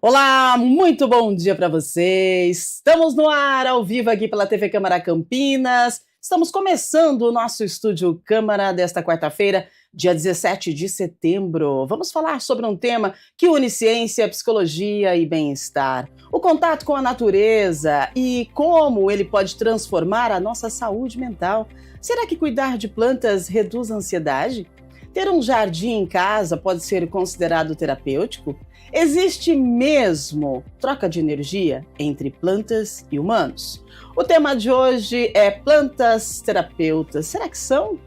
Olá, muito bom dia para vocês. Estamos no ar, ao vivo aqui pela TV Câmara Campinas. Estamos começando o nosso Estúdio Câmara desta quarta-feira, dia 17 de setembro. Vamos falar sobre um tema que une ciência, psicologia e bem-estar. O contato com a natureza e como ele pode transformar a nossa saúde mental. Será que cuidar de plantas reduz a ansiedade? Ter um jardim em casa pode ser considerado terapêutico? Existe mesmo troca de energia entre plantas e humanos? O tema de hoje é plantas terapeutas. Será que são?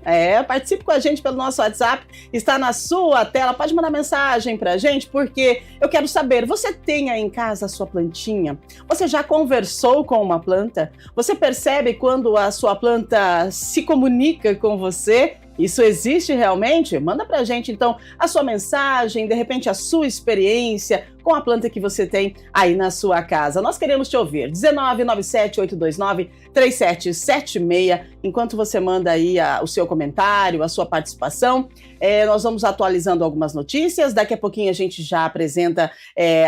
Participe com a gente pelo nosso WhatsApp, está na sua tela. Pode mandar mensagem pra gente, porque eu quero saber, você tem aí em casa a sua plantinha? Você já conversou com uma planta? Você percebe quando a sua planta se comunica com você? Isso existe realmente? Manda pra gente então a sua mensagem, de repente a sua experiência com a planta que você tem aí na sua casa. Nós queremos te ouvir. 19978293776. Enquanto você manda aí o seu comentário, a sua participação, nós vamos atualizando algumas notícias. Daqui a pouquinho a gente já apresenta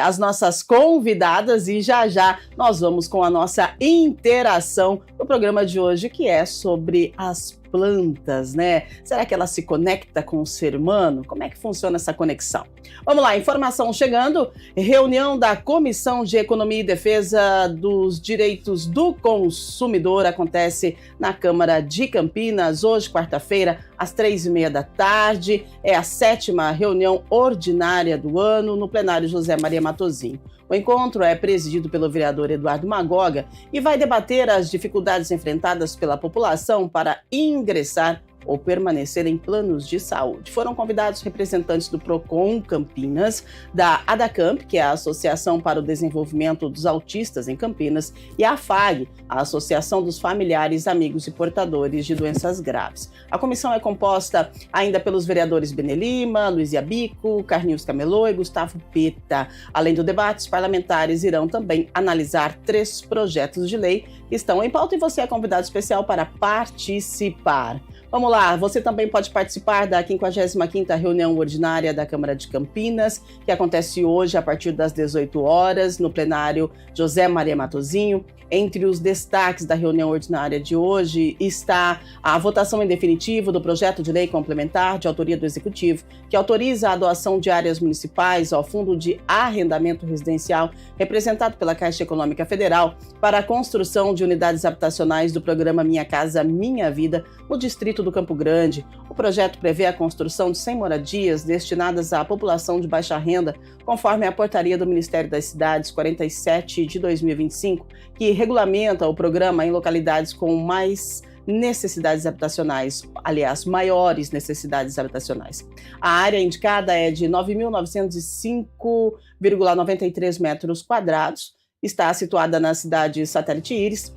as nossas convidadas e já nós vamos com a nossa interação no programa de hoje, que é sobre as plantas, né? Será que ela se conecta com o ser humano? Como é que funciona essa conexão? Vamos lá, informação chegando. Reunião da Comissão de Economia e Defesa dos Direitos do Consumidor acontece na Câmara de Campinas, hoje, quarta-feira, às 3h30 da tarde. É a 7ª reunião ordinária do ano no plenário José Maria Matosinho. O encontro é presidido pelo vereador Eduardo Magoga e vai debater as dificuldades enfrentadas pela população para ingressar ou permanecer em planos de saúde. Foram convidados representantes do PROCON Campinas, da ADACAMP, que é a Associação para o Desenvolvimento dos Autistas em Campinas, e a AFAG, a Associação dos Familiares, Amigos e Portadores de Doenças Graves. A comissão é composta ainda pelos vereadores Benê Lima, Luiz Iabico, Carlinhos Camelô e Gustavo Peta. Além do debate, os parlamentares irão também analisar 3 projetos de lei que estão em pauta e você é convidado especial para participar. Vamos lá, você também pode participar da 55ª reunião ordinária da Câmara de Campinas, que acontece hoje a partir das 18 horas no plenário José Maria Matosinho. Entre os destaques da reunião ordinária de hoje está a votação em definitivo do projeto de lei complementar de autoria do Executivo, que autoriza a doação de áreas municipais ao Fundo de Arrendamento Residencial, representado pela Caixa Econômica Federal, para a construção de unidades habitacionais do programa Minha Casa Minha Vida, no distrito do Campo Grande. O projeto prevê a construção de 100 moradias destinadas à população de baixa renda, conforme a portaria do Ministério das Cidades 47 de 2025, que regulamenta o programa em localidades com mais necessidades habitacionais, aliás, maiores necessidades habitacionais. A área indicada é de 9.905,93 metros quadrados, está situada na cidade satélite Íris,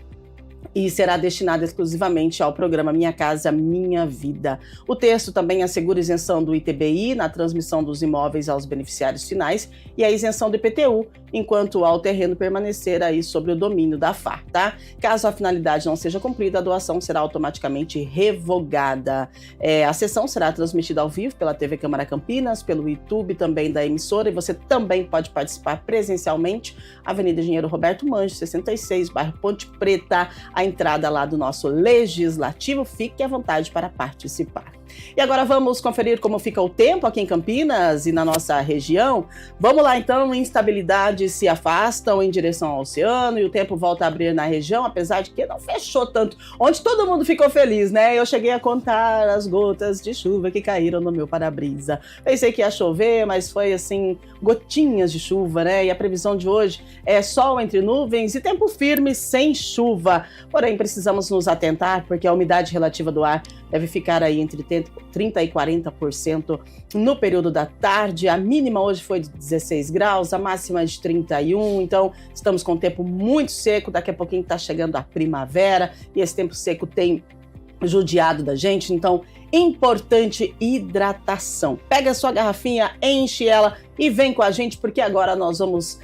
e será destinada exclusivamente ao programa Minha Casa Minha Vida. O texto também assegura isenção do ITBI na transmissão dos imóveis aos beneficiários finais e a isenção do IPTU, enquanto ao terreno permanecer aí sobre o domínio da FAR, tá? Caso a finalidade não seja cumprida, a doação será automaticamente revogada. A sessão será transmitida ao vivo pela TV Câmara Campinas, pelo YouTube também da emissora, e você também pode participar presencialmente, Avenida Engenheiro Roberto Manjo, 66, bairro Ponte Preta, a entrada lá do nosso Legislativo. Fique à vontade para participar. E agora vamos conferir como fica o tempo aqui em Campinas e na nossa região. Vamos lá então, instabilidades se afastam em direção ao oceano e o tempo volta a abrir na região, apesar de que não fechou tanto, onde todo mundo ficou feliz, né? Eu cheguei a contar as gotas de chuva que caíram no meu para-brisa. Pensei que ia chover, mas foi assim, gotinhas de chuva, né? E a previsão de hoje é sol entre nuvens e tempo firme sem chuva. Porém, precisamos nos atentar porque a umidade relativa do ar deve ficar aí entre 30% e 40% no período da tarde. A mínima hoje foi de 16 graus, a máxima de 31, então estamos com um tempo muito seco. Daqui a pouquinho está chegando a primavera e esse tempo seco tem judiado da gente, então importante hidratação. Pega a sua garrafinha, enche ela e vem com a gente, porque agora nós vamos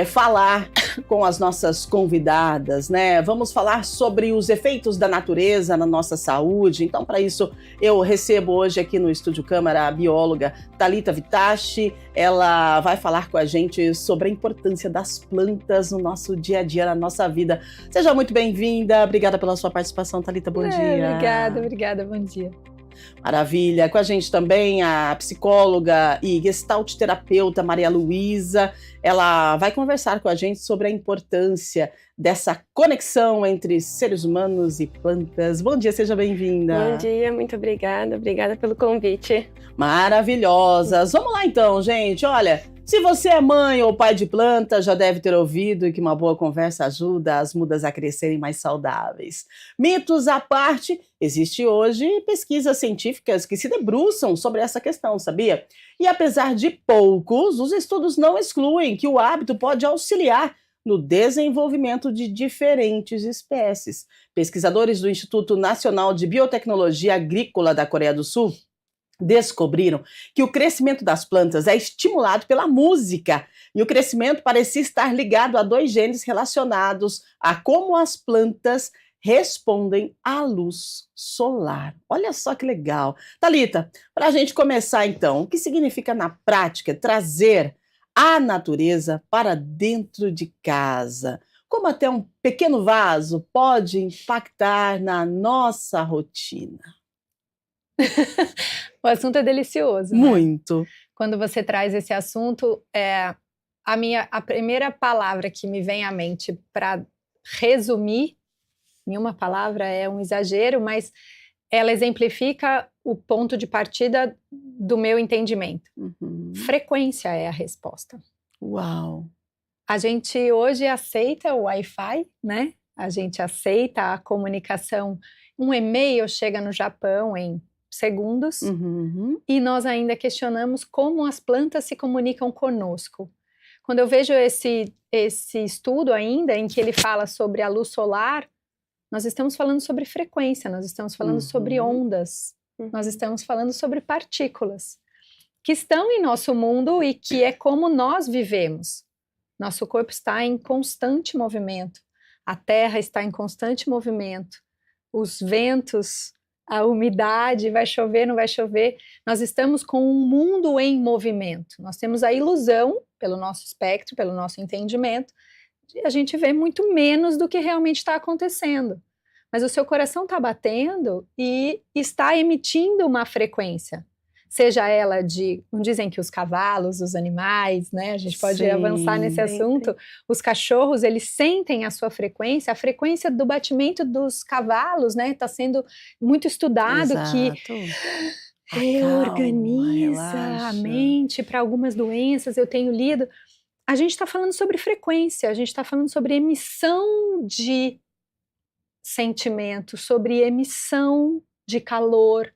falar com as nossas convidadas, né? Vamos falar sobre os efeitos da natureza na nossa saúde. Então, para isso, eu recebo hoje aqui no Estúdio Câmara a bióloga Thalita Vitachi. Ela vai falar com a gente sobre a importância das plantas no nosso dia a dia, na nossa vida. Seja muito bem-vinda. Obrigada pela sua participação, Thalita. Bom dia. Obrigada. Bom dia. Maravilha. Com a gente também a psicóloga e gestalt terapeuta Maria Luísa. Ela vai conversar com a gente sobre a importância dessa conexão entre seres humanos e plantas. Bom dia, seja bem-vinda. Bom dia, muito obrigada. Obrigada pelo convite. Maravilhosas. Vamos lá então, gente. Olha, se você é mãe ou pai de planta, já deve ter ouvido que uma boa conversa ajuda as mudas a crescerem mais saudáveis. Mitos à parte, existe hoje pesquisas científicas que se debruçam sobre essa questão, sabia? E apesar de poucos, os estudos não excluem que o hábito pode auxiliar no desenvolvimento de diferentes espécies. Pesquisadores do Instituto Nacional de Biotecnologia Agrícola da Coreia do Sul descobriram que o crescimento das plantas é estimulado pela música e o crescimento parecia estar ligado a 2 genes relacionados a como as plantas respondem à luz solar. Olha só que legal. Thalita, para a gente começar então, o que significa na prática trazer a natureza para dentro de casa? Como até um pequeno vaso pode impactar na nossa rotina? O assunto é delicioso, né? Muito. Quando você traz esse assunto, a primeira palavra que me vem à mente para resumir, em uma palavra é um exagero, mas ela exemplifica o ponto de partida do meu entendimento. Frequência é a resposta. Uau! A gente hoje aceita o Wi-Fi, né? A gente aceita a comunicação. Um e-mail chega no Japão em segundos, e nós ainda questionamos como as plantas se comunicam conosco. Quando eu vejo esse estudo ainda, em que ele fala sobre a luz solar, nós estamos falando sobre frequência, nós estamos falando sobre ondas, nós estamos falando sobre partículas, que estão em nosso mundo e que é como nós vivemos. Nosso corpo está em constante movimento, a Terra está em constante movimento, os ventos, a umidade, vai chover, não vai chover, nós estamos com um mundo em movimento. Nós temos a ilusão, pelo nosso espectro, pelo nosso entendimento, de a gente ver muito menos do que realmente está acontecendo. Mas o seu coração está batendo e está emitindo uma frequência. Seja ela de, não dizem que os cavalos, os animais, né? A gente pode avançar nesse assunto. Os cachorros, eles sentem a sua frequência, a frequência do batimento dos cavalos, né? Está sendo muito estudado. Exato. Que reorganiza a mente para algumas doenças, eu tenho lido. A gente está falando sobre frequência, a gente está falando sobre emissão de sentimento, sobre emissão de calor.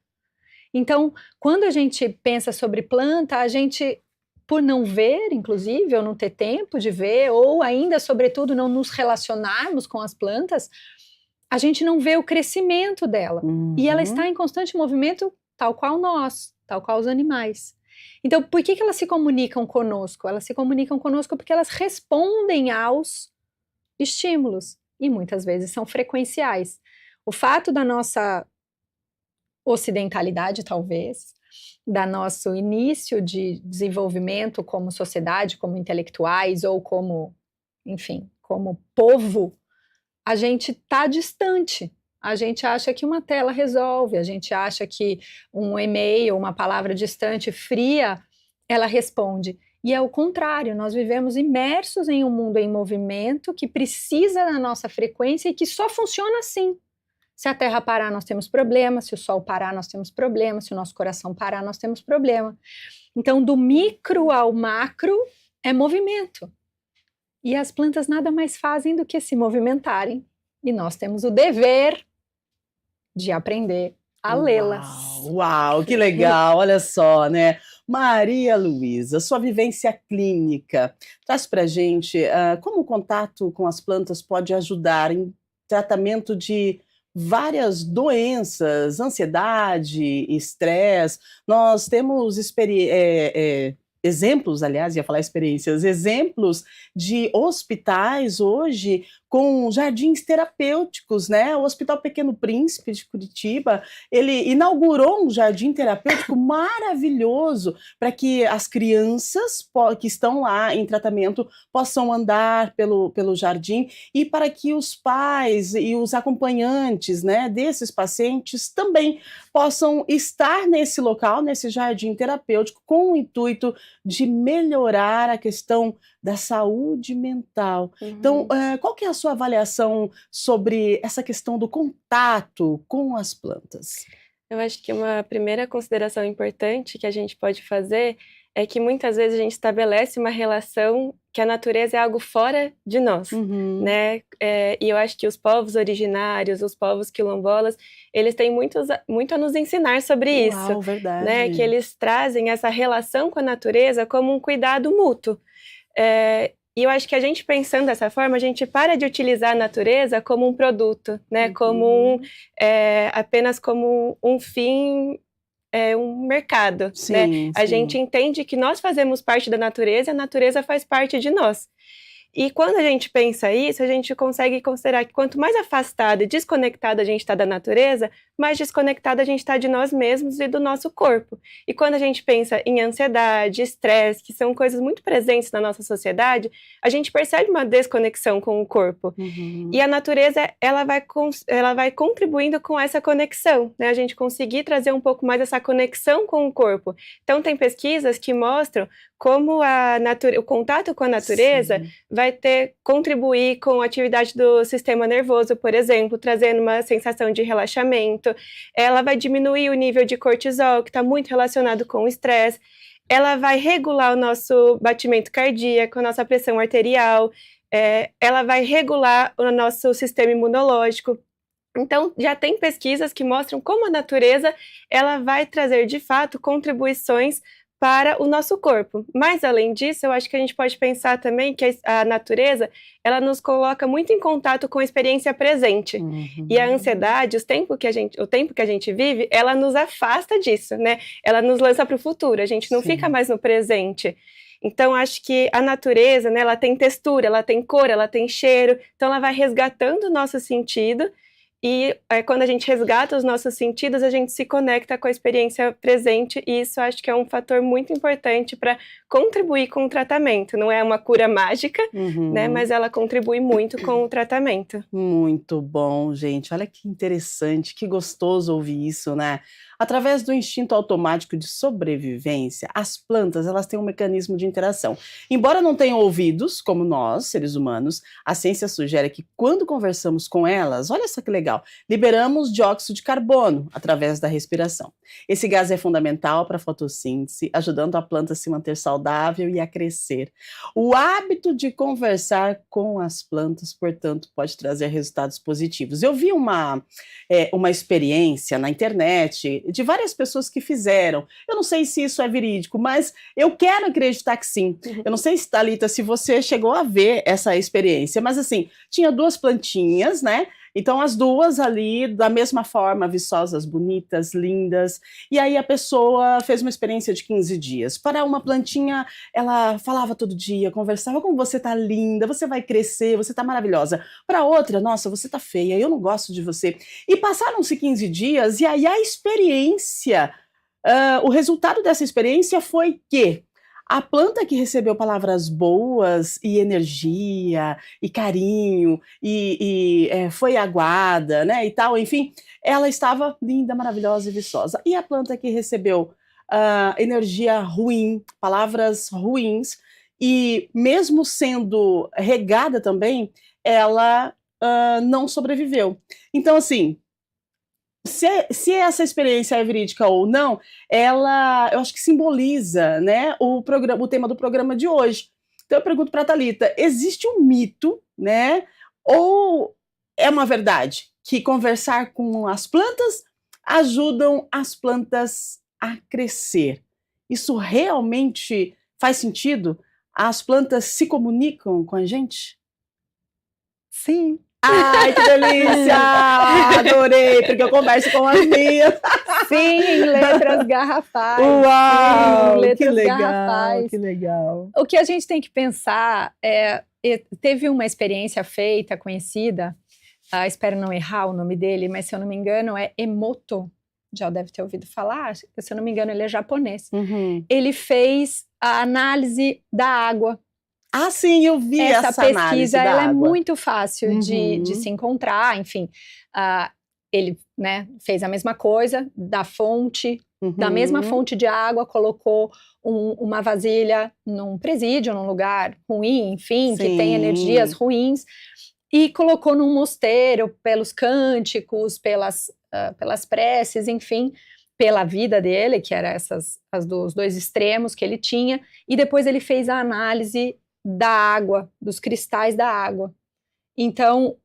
Então, quando a gente pensa sobre planta, a gente, por não ver, inclusive, ou não ter tempo de ver, ou ainda, sobretudo, não nos relacionarmos com as plantas, a gente não vê o crescimento dela. E ela está em constante movimento, tal qual nós, tal qual os animais. Então, por que elas se comunicam conosco? Elas se comunicam conosco porque elas respondem aos estímulos, e muitas vezes são frequenciais. O fato da nossa ocidentalidade, talvez, da nosso início de desenvolvimento como sociedade, como intelectuais ou como, enfim, como povo, a gente está distante. A gente acha que uma tela resolve, a gente acha que um e-mail, uma palavra distante, fria, ela responde. E é o contrário, nós vivemos imersos em um mundo em movimento que precisa da nossa frequência e que só funciona assim. Se a Terra parar, nós temos problema. Se o Sol parar, nós temos problema. Se o nosso coração parar, nós temos problema. Então, do micro ao macro é movimento. E as plantas nada mais fazem do que se movimentarem. E nós temos o dever de aprender a lê-las. Uau, que legal! Olha só, né? Maria Luísa, sua vivência clínica, traz pra gente como o contato com as plantas pode ajudar em tratamento de várias doenças, ansiedade, estresse. Nós temos exemplos, aliás, ia falar experiências, exemplos de hospitais hoje com jardins terapêuticos, né? O Hospital Pequeno Príncipe de Curitiba, ele inaugurou um jardim terapêutico maravilhoso para que as crianças que estão lá em tratamento possam andar pelo jardim e para que os pais e os acompanhantes, né, desses pacientes também possam estar nesse local, nesse jardim terapêutico, com o intuito de melhorar a questão da saúde mental. Então, qual que é a sua avaliação sobre essa questão do contato com as plantas? Eu acho que uma primeira consideração importante que a gente pode fazer é que muitas vezes a gente estabelece uma relação que a natureza é algo fora de nós, né? E eu acho que os povos originários, os povos quilombolas, eles têm muito a nos ensinar sobre isso. Verdade. Né? Que eles trazem essa relação com a natureza como um cuidado mútuo. E eu acho que a gente pensando dessa forma, a gente para de utilizar a natureza como um produto, né? Como apenas como um fim, um mercado. Sim, né? sim. A gente entende que nós fazemos parte da natureza e a natureza faz parte de nós. E quando a gente pensa isso, a gente consegue considerar que quanto mais afastada e desconectada a gente está da natureza, mais desconectada a gente está de nós mesmos e do nosso corpo. E quando a gente pensa em ansiedade, estresse, que são coisas muito presentes na nossa sociedade, a gente percebe uma desconexão com o corpo. E a natureza, ela vai contribuindo com essa conexão, né? A gente conseguir trazer um pouco mais essa conexão com o corpo. Então, tem pesquisas que mostram como o contato com a natureza vai contribuir com a atividade do sistema nervoso, por exemplo, trazendo uma sensação de relaxamento. Ela vai diminuir o nível de cortisol, que está muito relacionado com o estresse. Ela vai regular o nosso batimento cardíaco, a nossa pressão arterial. Ela vai regular o nosso sistema imunológico. Então, já tem pesquisas que mostram como a natureza ela vai trazer, de fato, contribuições para o nosso corpo. Mas, além disso, eu acho que a gente pode pensar também que a natureza, ela nos coloca muito em contato com a experiência presente. E a ansiedade, o tempo que a gente vive, ela nos afasta disso, né? Ela nos lança para o futuro, a gente não fica mais no presente. Então, acho que a natureza, né, ela tem textura, ela tem cor, ela tem cheiro, então ela vai resgatando o nosso sentido. E quando a gente resgata os nossos sentidos, a gente se conecta com a experiência presente, e isso acho que é um fator muito importante para contribuir com o tratamento. Não é uma cura mágica, né, mas ela contribui muito com o tratamento. Muito bom, gente. Olha que interessante, que gostoso ouvir isso, né? Através do instinto automático de sobrevivência, as plantas elas têm um mecanismo de interação. Embora não tenham ouvidos, como nós, seres humanos, a ciência sugere que quando conversamos com elas, olha só que legal, liberamos dióxido de carbono através da respiração. Esse gás é fundamental para a fotossíntese, ajudando a planta a se manter saudável e a crescer. O hábito de conversar com as plantas, portanto, pode trazer resultados positivos. Eu vi uma experiência na internet de várias pessoas que fizeram. Eu não sei se isso é verídico, mas eu quero acreditar que sim. Eu não sei, Thalita, se você chegou a ver essa experiência, mas assim, tinha duas plantinhas, né? Então, as duas ali, da mesma forma, viçosas, bonitas, lindas. E aí a pessoa fez uma experiência de 15 dias. Para uma plantinha, ela falava todo dia, conversava, como você tá linda, você vai crescer, você tá maravilhosa. Para outra, nossa, você tá feia, eu não gosto de você. E passaram-se 15 dias, e aí a experiência, o resultado dessa experiência foi que a planta que recebeu palavras boas e energia e carinho e foi aguada, né, e tal, enfim, ela estava linda, maravilhosa e viçosa. E a planta que recebeu energia ruim, palavras ruins, e mesmo sendo regada também, ela não sobreviveu. Então, assim, se essa experiência é verídica ou não, eu acho que simboliza, né, o tema do programa de hoje. Então eu pergunto para a Thalita, existe um mito, né, ou é uma verdade que conversar com as plantas ajudam as plantas a crescer? Isso realmente faz sentido? As plantas se comunicam com a gente? Sim. Ai, que delícia! adorei, porque eu converso com as minhas. Sim, em letras garrafais. Uau, sim, em letras que legal, garrafais. que legal. O que a gente tem que pensar teve uma experiência feita, conhecida, espero não errar o nome dele, mas se eu não me engano é Emoto, já deve ter ouvido falar, se eu não me engano ele é japonês. Ele fez a análise da água. Ah, sim, eu vi essa pesquisa, ela é água. muito fácil de se encontrar, enfim. Ele, né, fez a mesma coisa, da mesma fonte de água, colocou uma vasilha num presídio, num lugar ruim, enfim, Sim. que tem energias ruins, e colocou num mosteiro, pelos cânticos, pelas preces, enfim, pela vida dele, que era os dois extremos que ele tinha, e depois ele fez a análise da água, dos cristais da água. Então,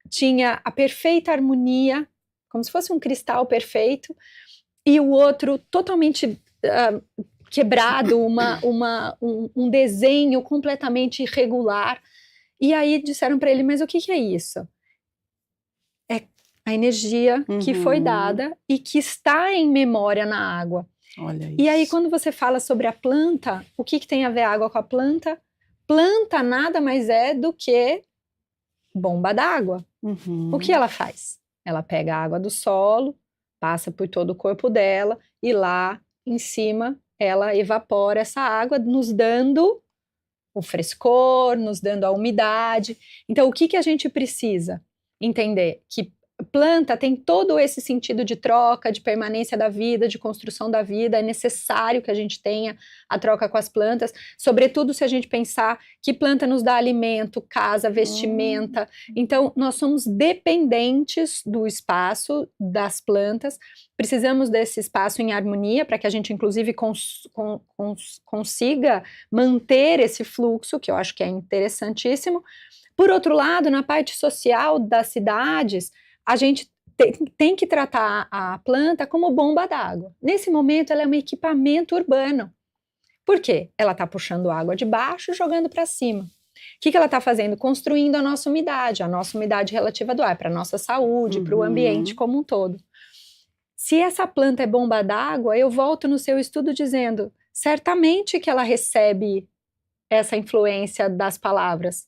tinha a perfeita harmonia, como se fosse um cristal perfeito, e o outro totalmente quebrado, um desenho completamente irregular. E aí disseram para ele, mas o que é isso? É a energia que foi dada e que está em memória na água. Olha isso. E aí quando você fala sobre a planta, o que tem a ver a água com a planta? Planta nada mais é do que bomba d'água. O que ela faz? Ela pega a água do solo, passa por todo o corpo dela e lá em cima ela evapora essa água, nos dando o frescor, nos dando a umidade. Então, o que a gente precisa entender? Que planta tem todo esse sentido de troca, de permanência da vida, de construção da vida. É necessário que a gente tenha a troca com as plantas, sobretudo se a gente pensar que planta nos dá alimento, casa, vestimenta. Então, nós somos dependentes do espaço, das plantas. Precisamos desse espaço em harmonia para que a gente, inclusive, consiga manter esse fluxo, que eu acho que é interessantíssimo. Por outro lado, na parte social das cidades, a gente tem que tratar a planta como bomba d'água. Nesse momento, ela é um equipamento urbano. Por quê? Ela está puxando água de baixo e jogando para cima. O que ela está fazendo? Construindo a nossa umidade relativa do ar, para a nossa saúde, para o ambiente como um todo. Se essa planta é bomba d'água, eu volto no seu estudo dizendo, certamente que ela recebe essa influência das palavras.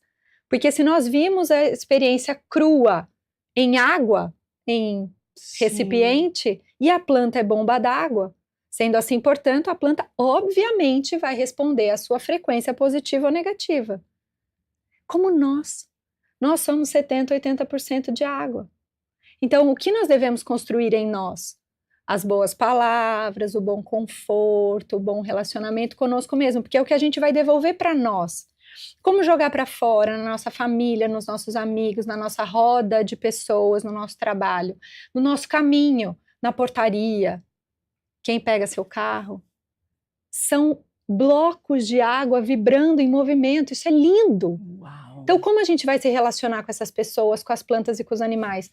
Porque se nós vimos a experiência crua em água, em recipiente, e a planta é bomba d'água, sendo assim, portanto, a planta obviamente vai responder à sua frequência positiva ou negativa. Como nós somos 70%, 80% de água. Então, o que nós devemos construir em nós? As boas palavras, o bom conforto, o bom relacionamento conosco mesmo, porque é o que a gente vai devolver para nós. Como jogar para fora, na nossa família, nos nossos amigos, na nossa roda de pessoas, no nosso trabalho, no nosso caminho, na portaria. Quem pega seu carro? São blocos de água vibrando em movimento, isso é lindo. Uau. Então, como a gente vai se relacionar com essas pessoas, com as plantas e com os animais?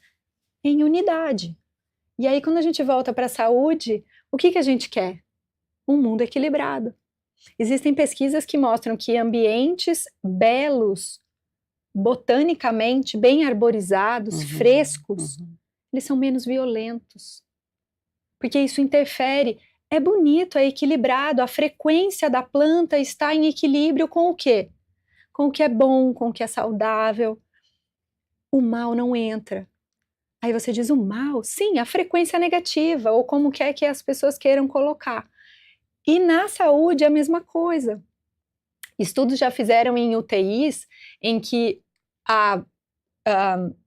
Em unidade. E aí, quando a gente volta para a saúde, o que a gente quer? Um mundo equilibrado. Existem pesquisas que mostram que ambientes belos, botanicamente bem arborizados, frescos, eles são menos violentos. Porque isso interfere. É bonito, é equilibrado, a frequência da planta está em equilíbrio com o quê? Com o que é bom, com o que é saudável. O mal não entra. Aí você diz o mal? Sim, a frequência negativa, ou como quer que as pessoas queiram colocar. E na saúde é a mesma coisa. Estudos já fizeram em UTIs em que há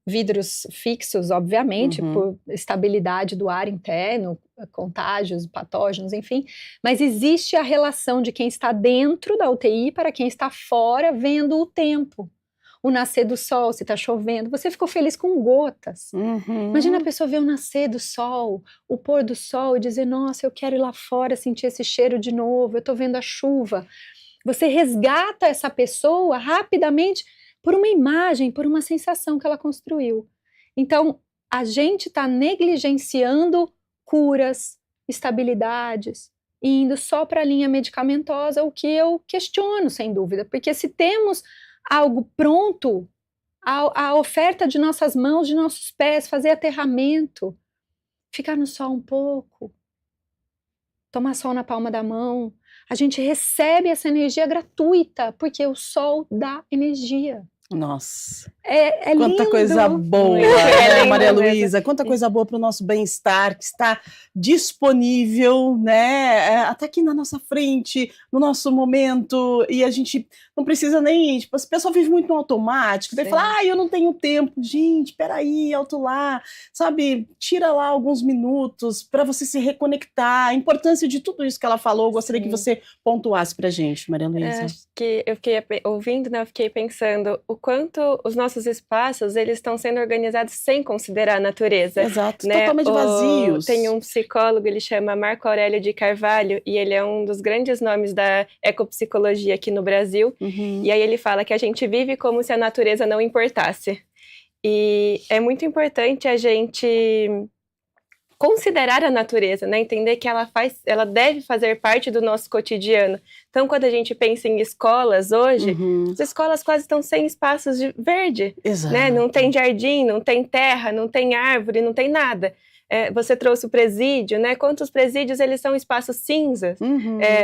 vidros fixos, obviamente, por estabilidade do ar interno, contágios, patógenos, enfim, mas existe a relação de quem está dentro da UTI para quem está fora vendo o tempo. O nascer do sol, se está chovendo, você ficou feliz com gotas. Imagina a pessoa ver o nascer do sol, o pôr do sol e dizer, nossa, eu quero ir lá fora sentir esse cheiro de novo, eu estou vendo a chuva. Você resgata essa pessoa rapidamente por uma imagem, por uma sensação que ela construiu. Então, a gente está negligenciando curas, estabilidades, e indo só para a linha medicamentosa, o que eu questiono, sem dúvida, porque se temos algo pronto, a oferta de nossas mãos, de nossos pés, fazer aterramento, ficar no sol um pouco, tomar sol na palma da mão. A gente recebe essa energia gratuita, porque o sol dá energia. Nossa, é quanta lindo. coisa boa, né, Maria Luísa? Quanta coisa boa para o nosso bem-estar, que está disponível, né? Até aqui na nossa frente, no nosso momento, e a gente não precisa nem, tipo, a pessoa vive muito no automático, daí fala, eu não tenho tempo. Gente, peraí, alto lá, sabe? Tira lá alguns minutos para você se reconectar. A importância de tudo isso que ela falou, eu gostaria que você pontuasse pra gente, Maria Luísa. Que eu fiquei ouvindo, né? Eu fiquei pensando o quanto os nossos espaços, eles estão sendo organizados sem considerar a natureza. Exato, né? Totalmente vazios. Tem um psicólogo, ele chama Marco Aurélio de Carvalho, e ele é um dos grandes nomes da ecopsicologia aqui no Brasil. E aí ele fala que a gente vive como se a natureza não importasse. E é muito importante a gente considerar a natureza, né? Entender que ela deve fazer parte do nosso cotidiano. Então, quando a gente pensa em escolas hoje, as escolas quase estão sem espaços de verde. Exato. Né? Não tem jardim, não tem terra, não tem árvore, não tem nada. Você trouxe o presídio, né? Quantos presídios eles são espaços cinzas?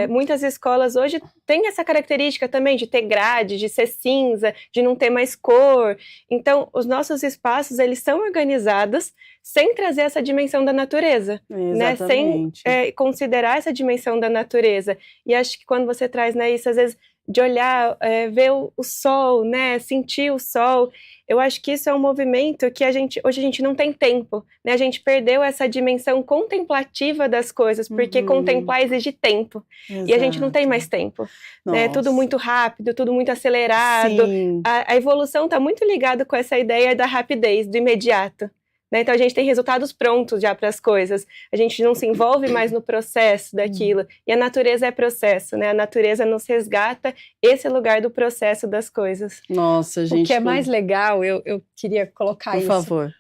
Muitas escolas hoje têm essa característica também de ter grade, de ser cinza, de não ter mais cor. Então, os nossos espaços, eles são organizados sem trazer essa dimensão da natureza, né? Sem considerar essa dimensão da natureza. E acho que quando você traz, né, isso, às vezes, de olhar, ver o sol, né, sentir o sol, eu acho que isso é um movimento que hoje a gente não tem tempo, né? A gente perdeu essa dimensão contemplativa das coisas, porque contemplar exige tempo. Exato. E a gente não tem mais tempo. Né? Tudo muito rápido, tudo muito acelerado. A evolução está muito ligada com essa ideia da rapidez, do imediato. Né? Então a gente tem resultados prontos já para as coisas, a gente não se envolve mais no processo daquilo, e a natureza é processo, né? A natureza nos resgata esse lugar do processo das coisas. Nossa, gente. O que é mais legal, eu queria colocar isso. Por favor.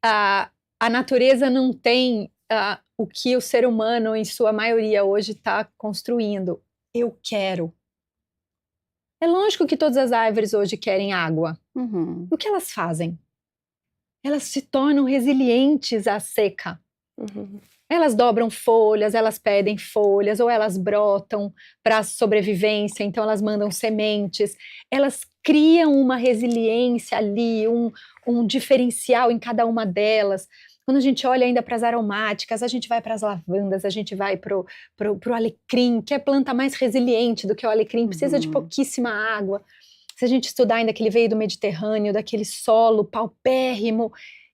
A natureza não tem o que o ser humano, em sua maioria, hoje está construindo. Eu quero. É lógico que todas as árvores hoje querem água. O que elas fazem? Elas se tornam resilientes à seca. Elas dobram folhas, elas pedem folhas, ou elas brotam para sobrevivência, então elas mandam sementes. Elas criam uma resiliência ali, um diferencial em cada uma delas. Quando a gente olha ainda para as aromáticas, a gente vai para as lavandas, a gente vai para o alecrim, que é a planta mais resiliente do que o alecrim, precisa de pouquíssima água. Se a gente estudar ainda que ele veio do Mediterrâneo, daquele solo paupérrimo,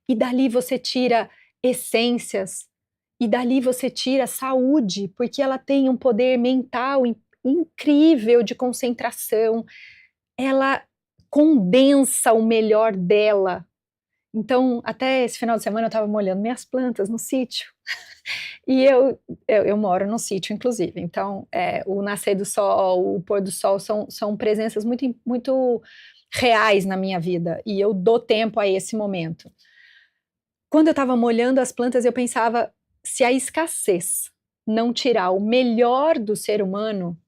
e dali você tira essências, e dali você tira saúde, porque ela tem um poder mental incrível de concentração, ela condensa o melhor dela. Então, até esse final de semana eu estava molhando minhas plantas no sítio, e eu moro no sítio, inclusive, então o nascer do sol, o pôr do sol são presenças muito, muito reais na minha vida, e eu dou tempo a esse momento. Quando eu estava molhando as plantas, eu pensava, se a escassez não tirar o melhor do ser humano,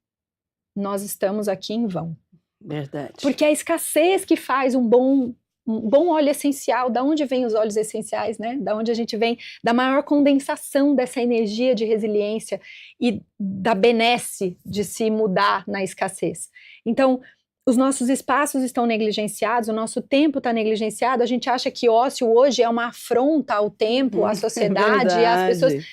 nós estamos aqui em vão. Verdade. Porque é a escassez que faz um bom óleo essencial. Da onde vem os óleos essenciais, né? Da onde a gente vem, da maior condensação dessa energia de resiliência e da benesse de se mudar na escassez. Então, os nossos espaços estão negligenciados, o nosso tempo está negligenciado, a gente acha que ócio hoje é uma afronta ao tempo, à sociedade, às pessoas.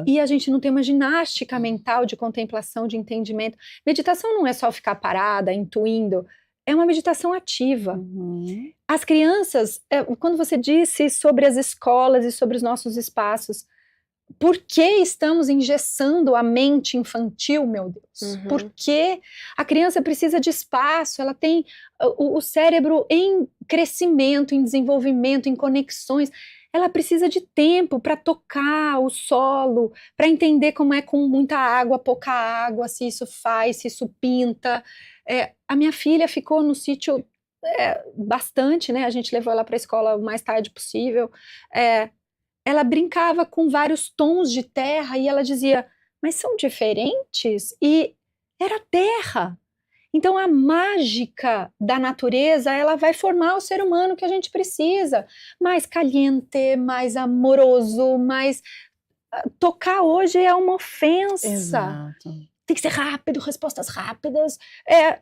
E a gente não tem uma ginástica mental de contemplação, de entendimento. Meditação não é só ficar parada, intuindo, é uma meditação ativa. As crianças, quando você disse sobre as escolas e sobre os nossos espaços, por que estamos engessando a mente infantil, meu Deus? Porque a criança precisa de espaço, ela tem o cérebro em crescimento, em desenvolvimento, em conexões. Ela precisa de tempo para tocar o solo, para entender como é com muita água, pouca água, se isso faz, se isso pinta. A minha filha ficou no sítio bastante, né? A gente levou ela para a escola o mais tarde possível. Ela brincava com vários tons de terra e ela dizia, mas são diferentes? E era terra. Então a mágica da natureza, ela vai formar o ser humano que a gente precisa, mais caliente, mais amoroso, mais... Tocar hoje é uma ofensa. Exato. Tem que ser rápido, respostas rápidas. Tá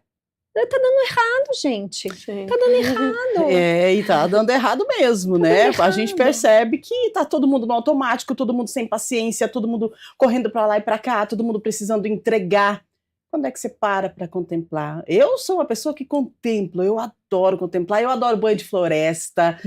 dando errado, gente. Sim. Tá dando errado. E tá dando errado mesmo, né? errado. A gente percebe que tá todo mundo no automático, todo mundo sem paciência, todo mundo correndo pra lá e pra cá, todo mundo precisando entregar. Quando é que você para contemplar? Eu sou uma pessoa que contemplo, eu adoro contemplar, eu adoro banho de floresta,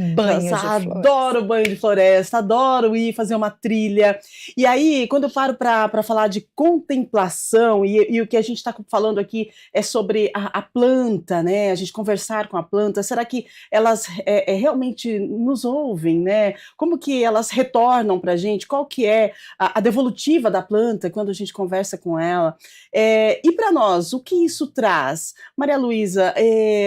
adoro banho de floresta, adoro ir fazer uma trilha. E aí, quando eu paro para falar de contemplação, e o que a gente está falando aqui é sobre a planta, né? A gente conversar com a planta, será que elas realmente nos ouvem, né? Como que elas retornam para a gente? Qual que é a devolutiva da planta quando a gente conversa com ela? E para nós, o que isso traz? Maria Luísa,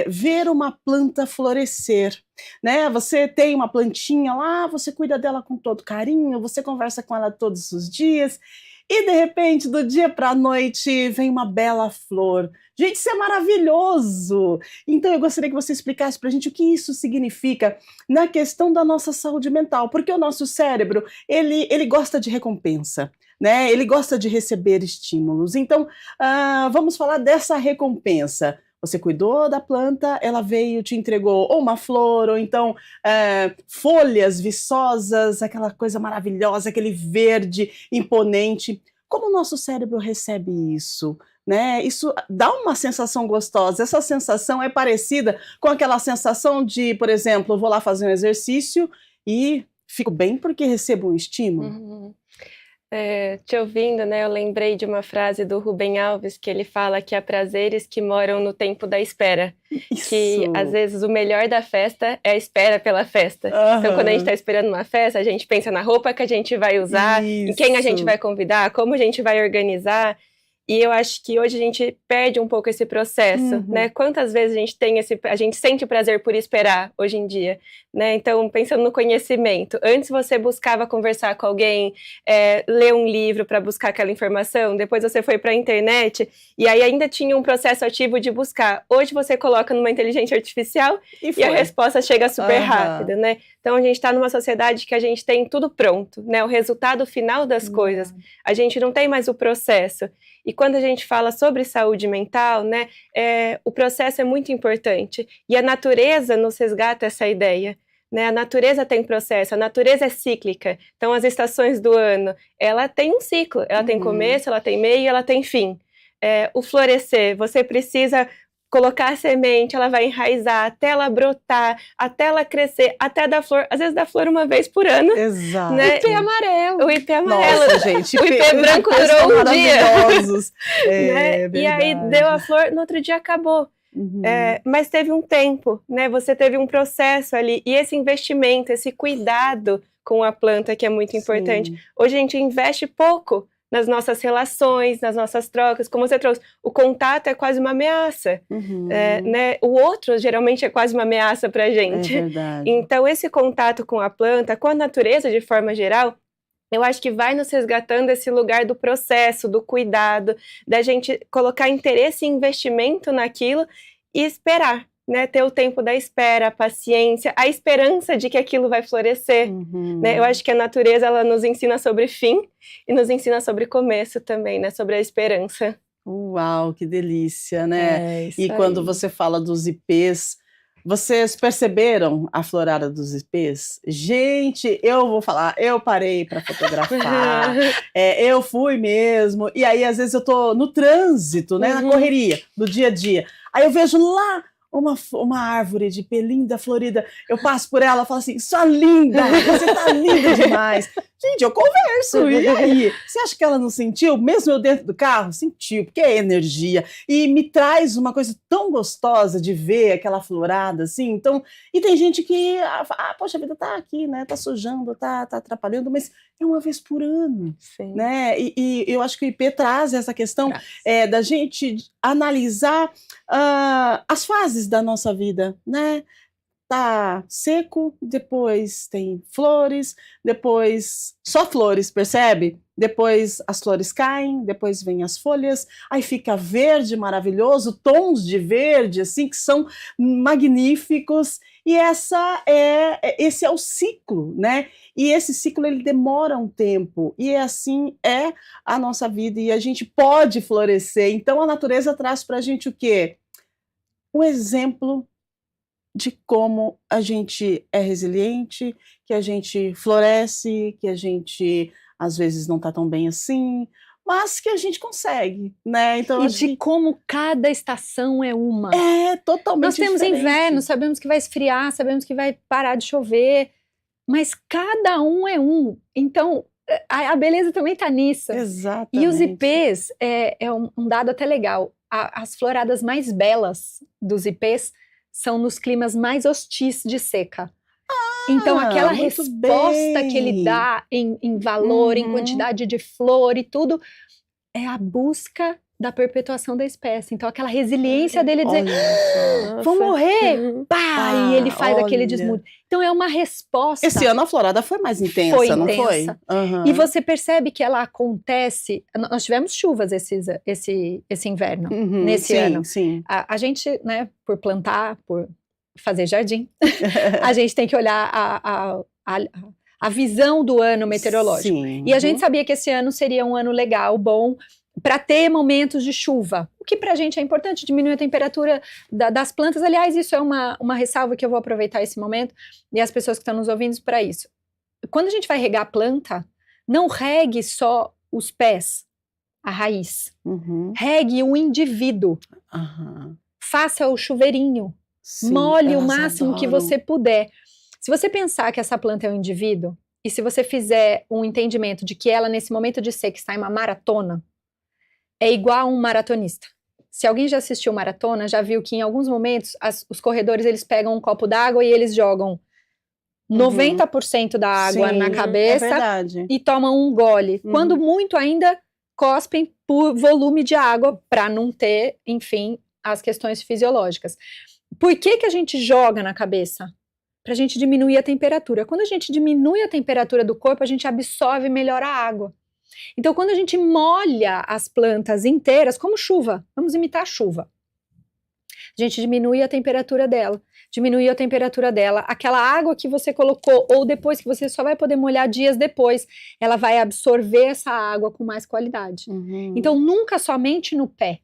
ver uma planta florescer, né? Você tem uma plantinha lá, você cuida dela com todo carinho, você conversa com ela todos os dias, e de repente, do dia para a noite, vem uma bela flor. Gente, isso é maravilhoso! Então eu gostaria que você explicasse para a gente o que isso significa na questão da nossa saúde mental, porque o nosso cérebro, ele gosta de recompensa, né? Ele gosta de receber estímulos. Então, vamos falar dessa recompensa. Você cuidou da planta, ela veio, te entregou ou uma flor, ou então folhas viçosas, aquela coisa maravilhosa, aquele verde imponente. Como o nosso cérebro recebe isso? Né? Isso dá uma sensação gostosa. Essa sensação é parecida com aquela sensação de, por exemplo, eu vou lá fazer um exercício e fico bem porque recebo um estímulo. Uhum. Te ouvindo, né, eu lembrei de uma frase do Rubem Alves, que ele fala que há prazeres que moram no tempo da espera. Isso. Que às vezes o melhor da festa é a espera pela festa. Então quando a gente está esperando uma festa, a gente pensa na roupa que a gente vai usar, em quem a gente vai convidar, como a gente vai organizar. E eu acho que hoje a gente perde um pouco esse processo, né? Quantas vezes a gente sente prazer por esperar hoje em dia, né? Então, pensando no conhecimento, antes você buscava conversar com alguém, ler um livro para buscar aquela informação, depois você foi para a internet e aí ainda tinha um processo ativo de buscar. Hoje você coloca numa inteligência artificial e a resposta chega super rápida, né? Então, a gente está numa sociedade que a gente tem tudo pronto, né? O resultado final das coisas. A gente não tem mais o processo. E quando a gente fala sobre saúde mental, né, o processo é muito importante. E a natureza nos resgata essa ideia. Né? A natureza tem processo, a natureza é cíclica. Então, as estações do ano, ela tem um ciclo. Ela tem começo, ela tem meio e ela tem fim. O florescer, você precisa colocar a semente, ela vai enraizar até ela brotar, até ela crescer, até dar flor. Às vezes dá flor uma vez por ano. Exato. Né? Ipê amarelo. O ipê amarelo. Nossa, gente. O ipê branco durou um dia. Né? E aí deu a flor, no outro dia acabou. Mas teve um tempo, né? Você teve um processo ali. E esse investimento, esse cuidado com a planta que é muito importante. Hoje a gente investe pouco nas nossas relações, nas nossas trocas, como você trouxe, o contato é quase uma ameaça, né? O outro geralmente é quase uma ameaça para a gente. É verdade. Então esse contato com a planta, com a natureza de forma geral, eu acho que vai nos resgatando esse lugar do processo, do cuidado, da gente colocar interesse e investimento naquilo e esperar, né? Ter o tempo da espera, a paciência, a esperança de que aquilo vai florescer. Né? Eu acho que a natureza ela nos ensina sobre fim e nos ensina sobre começo também, né? Sobre a esperança. Uau, que delícia, né? E quando você fala dos ipês, vocês perceberam a florada dos ipês? Gente, eu vou falar, eu parei para fotografar, eu fui mesmo, e aí às vezes eu tô no trânsito, né, na correria do dia a dia, aí eu vejo lá uma árvore de ipê linda, florida, eu passo por ela e falo assim, sua linda, você tá linda demais. Gente, eu converso, e aí? Você acha que ela não sentiu? Mesmo eu dentro do carro? Sentiu, porque é energia. E me traz uma coisa tão gostosa de ver aquela florada, assim. Então, e tem gente que, poxa, a vida tá aqui, né? Tá sujando, tá atrapalhando, mas é uma vez por ano, né? E eu acho que o ipê traz essa questão da gente analisar as fases da nossa vida, né? tá seco, depois tem flores, depois só flores, percebe? Depois as flores caem, depois vem as folhas, aí fica verde maravilhoso, tons de verde assim que são magníficos, e esse é o ciclo, né? E esse ciclo ele demora um tempo, e assim é a nossa vida, e a gente pode florescer. Então a natureza traz pra gente o quê? Um exemplo de como a gente é resiliente, que a gente floresce, que a gente às vezes não está tão bem assim, mas que a gente consegue, né? Então, de como cada estação é uma. É totalmente Nós temos diferente. inverno, sabemos que vai esfriar, sabemos que vai parar de chover, mas cada um é um. Então, a beleza também está nisso. Exatamente. E os ipês, é um dado até legal, as floradas mais belas dos ipês são nos climas mais hostis de seca. Então, aquela resposta que ele dá em valor, em quantidade de flor e tudo, é a busca da perpetuação da espécie. Então, aquela resiliência dele dizer, vão morrer, pá, e ele faz aquele desmude. Então, é uma resposta. Esse ano a florada foi mais intensa, não foi? Uhum. E você percebe que ela acontece... Nós tivemos chuvas esse inverno, nesse ano. Sim. A gente, né, por plantar, por fazer jardim, a gente tem que olhar a visão do ano meteorológico. Sim. E a gente sabia que esse ano seria um ano legal, bom, para ter momentos de chuva, o que para a gente é importante, diminuir a temperatura das plantas. Aliás, isso é uma ressalva que eu vou aproveitar esse momento, e as pessoas que estão nos ouvindo para isso. Quando a gente vai regar a planta, não regue só os pés, a raiz. Regue o indivíduo. Faça o chuveirinho. Sim, molhe o máximo que você puder. Se você pensar que essa planta é um indivíduo, e se você fizer um entendimento de que ela, nesse momento de seca, está em uma maratona, é igual a um maratonista. Se alguém já assistiu maratona, já viu que em alguns momentos os corredores eles pegam um copo d'água e eles jogam 90% da água na cabeça e tomam um gole. Quando muito ainda cospem por volume de água para não ter, enfim, as questões fisiológicas. Por que a gente joga na cabeça? Para a gente diminuir a temperatura. Quando a gente diminui a temperatura do corpo, a gente absorve melhor a água. Então, quando a gente molha as plantas inteiras, como chuva, vamos imitar a chuva. A gente diminui a temperatura dela. Diminuiu a temperatura dela. Aquela água que você colocou, ou depois que você só vai poder molhar dias depois, ela vai absorver essa água com mais qualidade. Então, nunca somente no pé.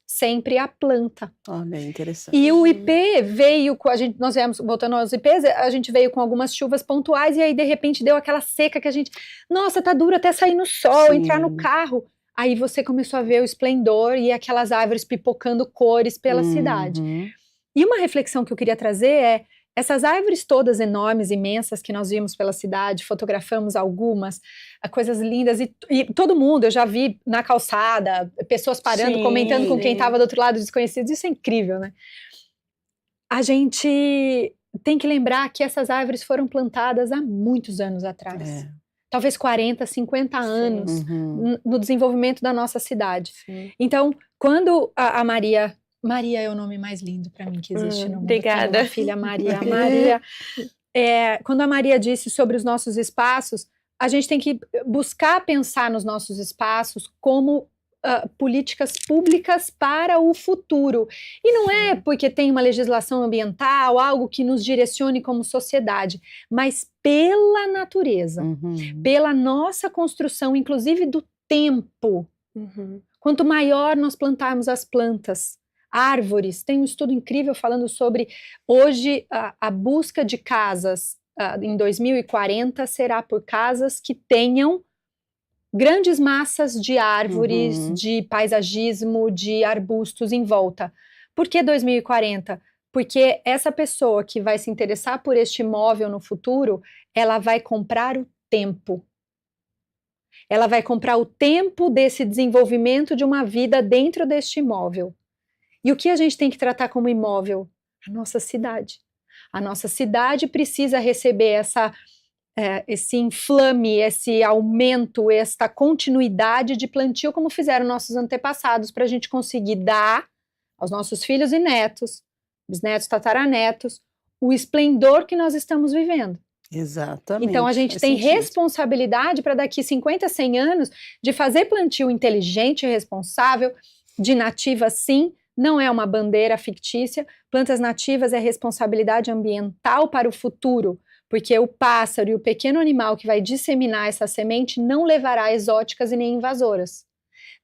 Sempre a planta. Olha, interessante. E o ipê veio com nós viemos, voltando aos ipês, a gente veio com algumas chuvas pontuais e aí de repente deu aquela seca que a gente, nossa, tá duro até sair no sol, entrar no carro. Aí você começou a ver o esplendor e aquelas árvores pipocando cores pela cidade. E uma reflexão que eu queria trazer é, essas árvores todas enormes, imensas que nós vimos pela cidade, fotografamos algumas, coisas lindas, e todo mundo, eu já vi na calçada, pessoas parando, comentando com quem estava do outro lado, desconhecidos, isso é incrível, né? A gente tem que lembrar que essas árvores foram plantadas há muitos anos atrás. Talvez 40, 50 anos no desenvolvimento da nossa cidade. Então, quando a Maria é o nome mais lindo para mim que existe no mundo. Obrigada. Tenho uma filha Maria. Quando a Maria disse sobre os nossos espaços, a gente tem que buscar pensar nos nossos espaços como políticas públicas para o futuro. E não é porque tem uma legislação ambiental, algo que nos direcione como sociedade, mas pela natureza, pela nossa construção, inclusive do tempo. Quanto maior nós plantarmos as plantas, árvores, tem um estudo incrível falando sobre, hoje, a busca de casas em 2040 será por casas que tenham grandes massas de árvores, de paisagismo, de arbustos em volta. Por que 2040? Porque essa pessoa que vai se interessar por este imóvel no futuro, ela vai comprar o tempo. Ela vai comprar o tempo desse desenvolvimento de uma vida dentro deste imóvel. E o que a gente tem que tratar como imóvel? A nossa cidade. A nossa cidade precisa receber esse inflame, esse aumento, esta continuidade de plantio, como fizeram nossos antepassados, para a gente conseguir dar aos nossos filhos e netos, bisnetos, tataranetos, o esplendor que nós estamos vivendo. Exatamente. Então a gente tem responsabilidade para daqui 50, 100 anos de fazer plantio inteligente e responsável, de nativas sim, não é uma bandeira fictícia. Plantas nativas é responsabilidade ambiental para o futuro, porque o pássaro e o pequeno animal que vai disseminar essa semente não levará exóticas e nem invasoras.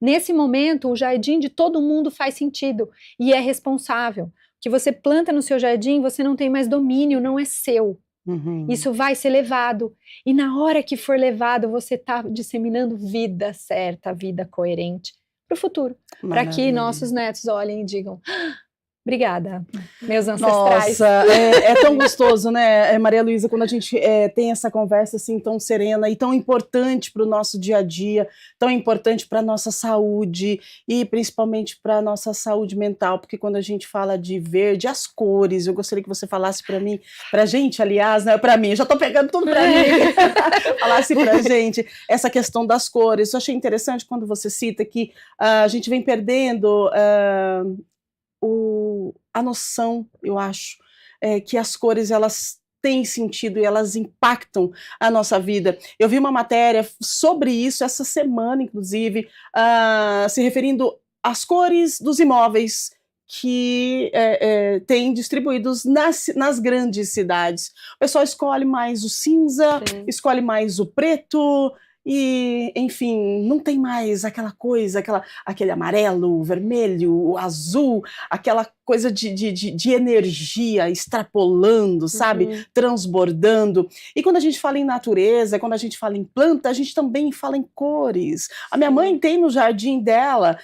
Nesse momento, o jardim de todo mundo faz sentido e é responsável. O que você planta no seu jardim, você não tem mais domínio, não é seu. Isso vai ser levado. E na hora que for levado, você está disseminando vida certa, vida coerente para o futuro. Para que nossos netos olhem e digam... Obrigada, meus ancestrais. Nossa, é tão gostoso, né, Maria Luísa, quando a gente tem essa conversa assim tão serena e tão importante para o nosso dia a dia, tão importante para a nossa saúde e principalmente para a nossa saúde mental, porque quando a gente fala de verde, as cores, eu gostaria que você falasse para mim, para a gente, aliás, né, para mim, eu já estou pegando tudo para mim, falasse para a gente essa questão das cores. Eu achei interessante quando você cita que a gente vem perdendo... a noção, eu acho, que as cores elas têm sentido e elas impactam a nossa vida. Eu vi uma matéria sobre isso essa semana, inclusive, se referindo às cores dos imóveis que tem distribuídos nas grandes cidades. O pessoal escolhe mais o cinza, escolhe mais o preto, e, enfim, não tem mais aquela coisa, aquele amarelo, o vermelho, o azul, aquela coisa de energia extrapolando, sabe? Transbordando. E quando a gente fala em natureza, quando a gente fala em planta, a gente também fala em cores. A minha mãe tem no jardim dela...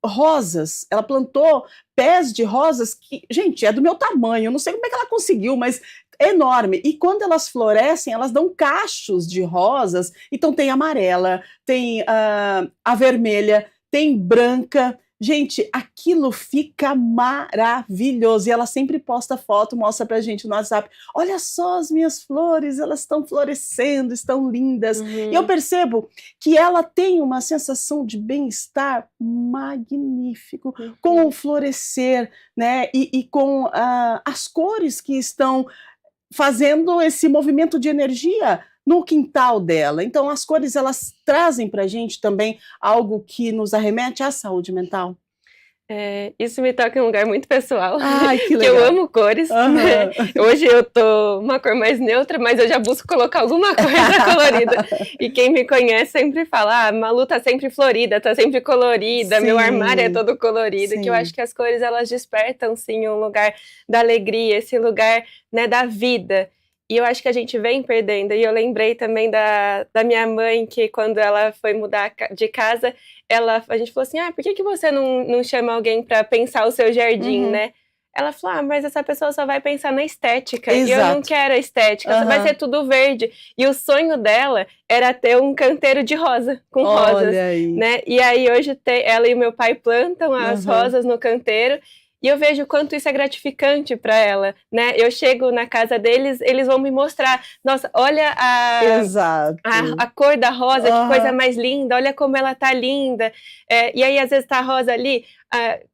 rosas, ela plantou pés de rosas que, gente, é do meu tamanho, eu não sei como é que ela conseguiu, mas é enorme, e quando elas florescem, elas dão cachos de rosas, então tem amarela, tem a vermelha, tem branca, gente, aquilo fica maravilhoso, e ela sempre posta foto, mostra pra gente no WhatsApp, olha só as minhas flores, elas estão florescendo, estão lindas, e eu percebo que ela tem uma sensação de bem-estar magnífico, com o florescer, né, e com as cores que estão fazendo esse movimento de energia no quintal dela. Então as cores elas trazem para a gente também algo que nos arremete à saúde mental. Isso me toca em um lugar muito pessoal. Ai, que que legal. eu amo cores. Né? Hoje eu tô uma cor mais neutra, mas eu já busco colocar alguma coisa colorida. E quem me conhece sempre fala, Malu tá sempre florida, tá sempre colorida, meu armário é todo colorido, que eu acho que as cores elas despertam sim um lugar da alegria, esse lugar, né, da vida. E eu acho que a gente vem perdendo. E eu lembrei também da minha mãe, que quando ela foi mudar de casa, a gente falou assim, por que você não chama alguém para pensar o seu jardim, né? Ela falou, mas essa pessoa só vai pensar na estética. Exato. E eu não quero a estética, só vai ser tudo verde. E o sonho dela era ter um canteiro de rosa, com rosas. Né? E aí hoje ela e meu pai plantam as rosas no canteiro. E eu vejo o quanto isso é gratificante para ela, né? Eu chego na casa deles, eles vão me mostrar, nossa, olha a cor da rosa, que coisa mais linda, olha como ela tá linda. E aí, às vezes, tá a rosa ali,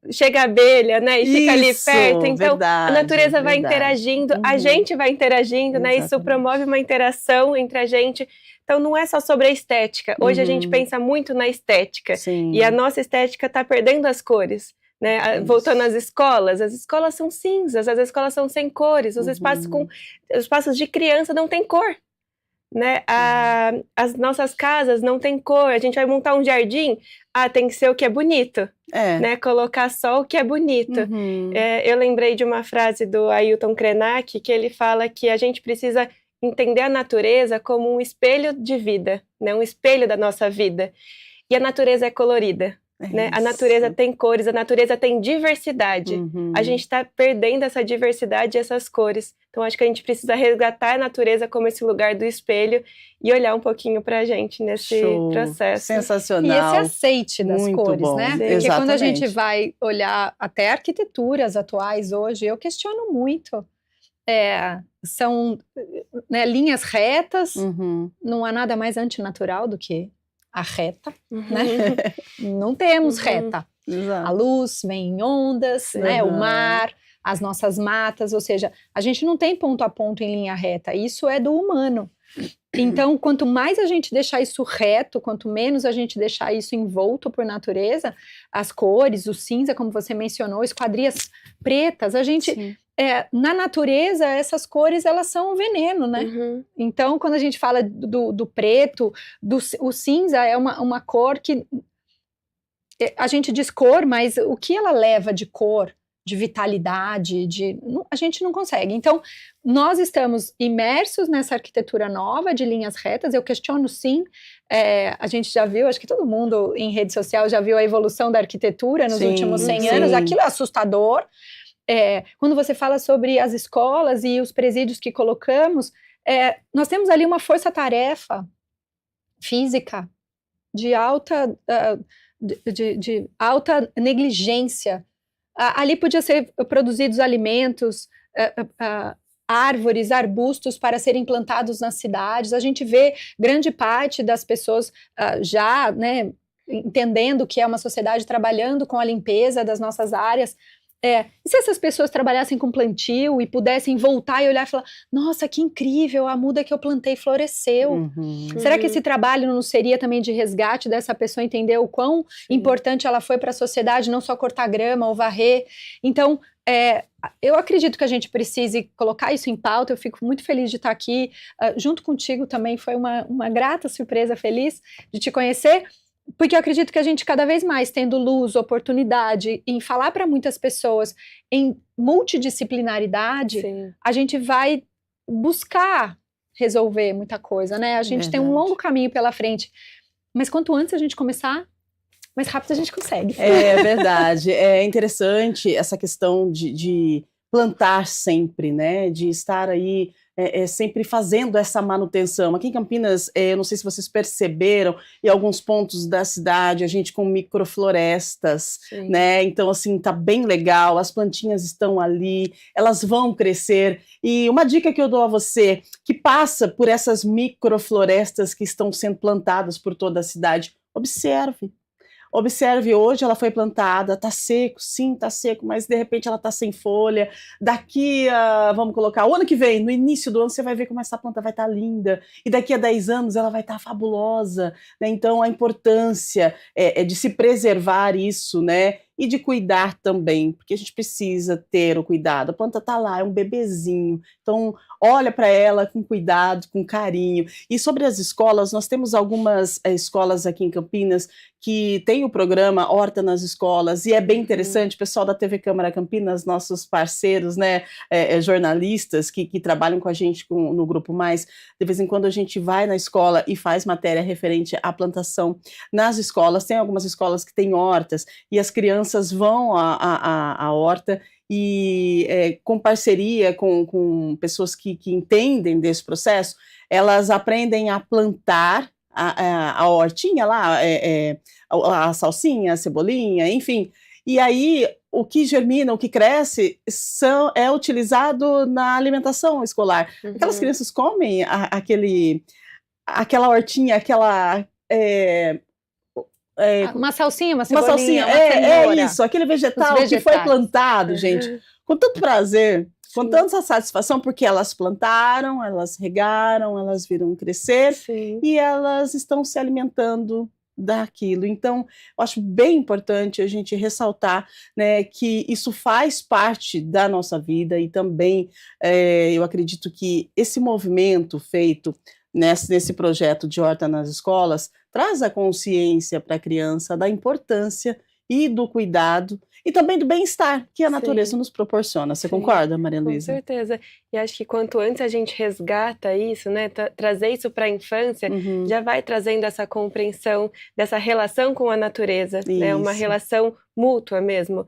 chega a abelha, né? E fica ali perto. Então, a natureza vai interagindo, a gente vai interagindo, né? Isso promove uma interação entre a gente. Então, não é só sobre a estética. Hoje a gente pensa muito na estética. Sim. E a nossa estética tá perdendo as cores. Né? Voltando às escolas, as escolas são cinzas, as escolas são sem cores, os espaços de criança não tem cor, né? As nossas casas não tem cor, a gente vai montar um jardim, tem que ser o que é bonito, né? Colocar só o que é bonito. Eu lembrei de uma frase do Ailton Krenak, que ele fala que a gente precisa entender a natureza como um espelho de vida, né? Um espelho da nossa vida, e a natureza é colorida. Né? A natureza tem cores, a natureza tem diversidade. A gente está perdendo essa diversidade e essas cores. Então, acho que a gente precisa resgatar a natureza como esse lugar do espelho e olhar um pouquinho para a gente nesse processo. Sensacional. E esse aceite das muito cores, bom. né? Sim. Porque Exatamente. quando a gente vai olhar até arquiteturas atuais hoje, eu questiono muito. São linhas retas, não há nada mais antinatural do que a reta, né? Não temos reta. Exato. A luz vem em ondas, né? O mar, as nossas matas, ou seja, a gente não tem ponto a ponto em linha reta, isso é do humano. Então, quanto mais a gente deixar isso reto, quanto menos a gente deixar isso envolto por natureza, as cores, o cinza, como você mencionou, esquadrias pretas, a gente... na natureza, essas cores, elas são um veneno, né? Uhum. Então, quando a gente fala do preto, o cinza é uma cor que... A gente diz cor, mas o que ela leva de cor, de vitalidade, a gente não consegue. Então, nós estamos imersos nessa arquitetura nova de linhas retas, eu questiono sim, a gente já viu, acho que todo mundo em rede social já viu a evolução da arquitetura nos últimos 100 anos, aquilo é assustador. Quando você fala sobre as escolas e os presídios que colocamos, nós temos ali uma força-tarefa física de alta negligência. Ali podia ser produzidos alimentos, árvores, arbustos para serem plantados nas cidades. A gente vê grande parte das pessoas já, né, entendendo que é uma sociedade trabalhando com a limpeza das nossas áreas. E se essas pessoas trabalhassem com plantio e pudessem voltar e olhar e falar, nossa, que incrível, a muda que eu plantei floresceu. Será que esse trabalho não seria também de resgate dessa pessoa entender o quão importante ela foi para a sociedade, não só cortar grama ou varrer? Então, eu acredito que a gente precise colocar isso em pauta. Eu fico muito feliz de estar aqui junto contigo também. Foi uma grata surpresa, feliz de te conhecer. Porque eu acredito que a gente cada vez mais tendo luz, oportunidade em falar para muitas pessoas em multidisciplinaridade, a gente vai buscar resolver muita coisa, né? A gente tem um longo caminho pela frente, mas quanto antes a gente começar, mais rápido a gente consegue. É verdade, é interessante essa questão de plantar sempre, né? De estar aí sempre fazendo essa manutenção. Aqui em Campinas, eu não sei se vocês perceberam, em alguns pontos da cidade, a gente com microflorestas, né? Então, assim, tá bem legal, as plantinhas estão ali, elas vão crescer. E uma dica que eu dou a você, que passa por essas microflorestas que estão sendo plantadas por toda a cidade, observe. Observe, hoje ela foi plantada, tá seco, sim, tá seco, mas de repente ela tá sem folha. Daqui a, vamos colocar, o ano que vem, no início do ano, você vai ver como essa planta vai estar linda. E daqui a 10 anos ela vai estar fabulosa, né? Então a importância é de se preservar isso, né? E de cuidar também, porque a gente precisa ter o cuidado. A planta tá lá, é um bebezinho, então olha para ela com cuidado, com carinho. E sobre as escolas, nós temos algumas escolas aqui em Campinas que tem o programa Horta nas Escolas, e é bem interessante, o pessoal da TV Câmara Campinas, nossos parceiros, né, jornalistas que trabalham com a gente no Grupo Mais, de vez em quando a gente vai na escola e faz matéria referente à plantação nas escolas. Tem algumas escolas que têm hortas, e as crianças vão à horta e com parceria com pessoas que entendem desse processo, elas aprendem a plantar a hortinha lá, a salsinha, a cebolinha, enfim. E aí, o que germina, o que cresce, é utilizado na alimentação escolar. Aquelas crianças comem aquela hortinha, uma salsinha, uma cebolinha, uma cenoura. É isso, aquele vegetal que foi plantado, gente, com tanto prazer, com tanta satisfação, porque elas plantaram, elas regaram, elas viram crescer e elas estão se alimentando daquilo. Então, eu acho bem importante a gente ressaltar, né, que isso faz parte da nossa vida e também eu acredito que esse movimento feito nesse projeto de Horta nas Escolas traz a consciência para a criança da importância e do cuidado e também do bem-estar que a natureza nos proporciona. Você concorda, Maria Luísa? Com certeza. E acho que quanto antes a gente resgata isso, né, trazer isso para a infância, já vai trazendo essa compreensão dessa relação com a natureza, né, uma relação mútua mesmo,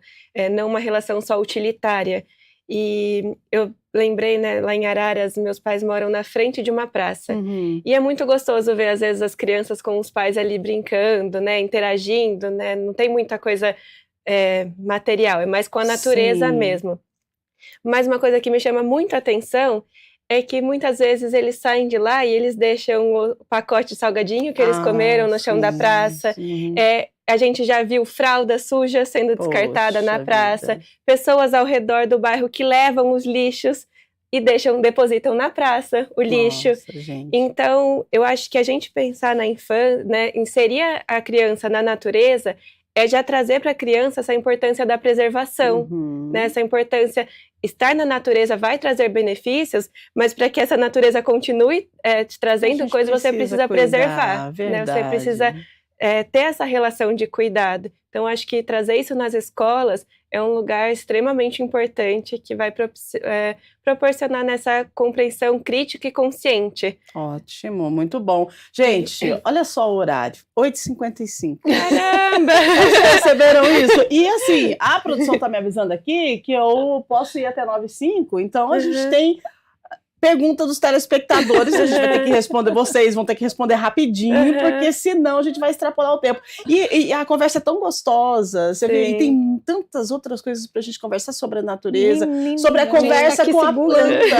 não uma relação só utilitária. E eu lembrei, né, lá em Araras, meus pais moram na frente de uma praça. E é muito gostoso ver, às vezes, as crianças com os pais ali brincando, né, interagindo, né, não tem muita coisa material, é mais com a natureza mesmo. Mas uma coisa que me chama muita atenção é que muitas vezes eles saem de lá e eles deixam o pacote de salgadinho que eles comeram no chão da praça. a gente já viu fralda suja sendo descartada na praça, pessoas ao redor do bairro que levam os lixos e depositam na praça o lixo. Gente. Então, eu acho que a gente pensar na infância, né, inserir a criança na natureza, é já trazer para a criança essa importância da preservação, né, essa importância. Estar na natureza vai trazer benefícios, mas para que essa natureza continue te trazendo coisas, você precisa preservar. Né? Você precisa ter essa relação de cuidado. Então, acho que trazer isso nas escolas é um lugar extremamente importante que vai proporcionar nessa compreensão crítica e consciente. Ótimo, muito bom. Gente, olha só o horário, 8h55. Caramba! Vocês perceberam isso? E assim, a produção está me avisando aqui que eu posso ir até 9h05, então a gente tem pergunta dos telespectadores, a gente vai ter que responder, vocês vão ter que responder rapidinho, porque senão a gente vai extrapolar o tempo. E a conversa é tão gostosa, você vê, e tem tantas outras coisas pra gente conversar sobre a natureza, sobre a conversa com a planta.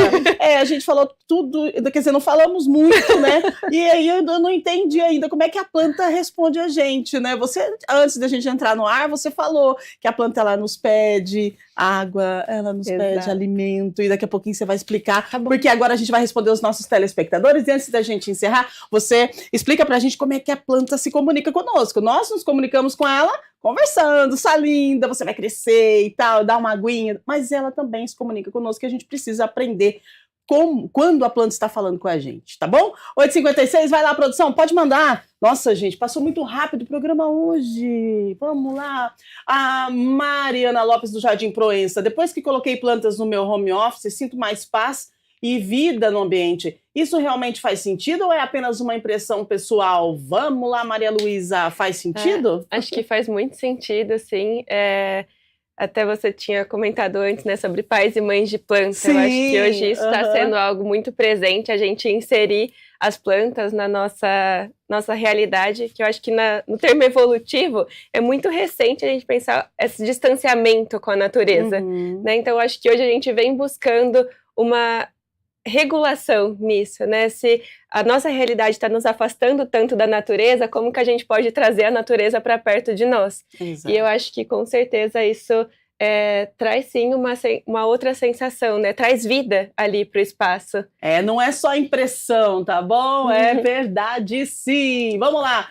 A gente falou tudo, quer dizer, não falamos muito, né? E aí eu não entendi ainda como é que a planta responde a gente, né? Você, antes da gente entrar no ar, você falou que a planta, ela nos pede água, ela nos pede alimento, e daqui a pouquinho você vai explicar, porque agora a gente vai responder os nossos telespectadores, e antes da gente encerrar, você explica pra gente como é que a planta se comunica conosco. Nós nos comunicamos com ela conversando, sua linda, você vai crescer e tal, dá uma aguinha, mas ela também se comunica conosco, e a gente precisa aprender quando a planta está falando com a gente, tá bom? 8h56, vai lá, produção, pode mandar. Nossa, gente, passou muito rápido o programa hoje. Vamos lá. A Mariana Lopes do Jardim Proença. Depois que coloquei plantas no meu home office, sinto mais paz e vida no ambiente. Isso realmente faz sentido ou é apenas uma impressão pessoal? Vamos lá, Maria Luísa, faz sentido? Acho que faz muito sentido, sim. Até você tinha comentado antes, né, sobre pais e mães de planta. Sim, eu acho que hoje isso está sendo algo muito presente, a gente inserir as plantas na nossa realidade, que eu acho que no termo evolutivo é muito recente a gente pensar esse distanciamento com a natureza. Né? Então, eu acho que hoje a gente vem buscando uma regulação nisso, né? Se a nossa realidade está nos afastando tanto da natureza, como que a gente pode trazer a natureza para perto de nós? Exato. E eu acho que com certeza isso traz sim uma outra sensação, né? Traz vida ali para o espaço. Não é só impressão, tá bom? É verdade, sim. Vamos lá.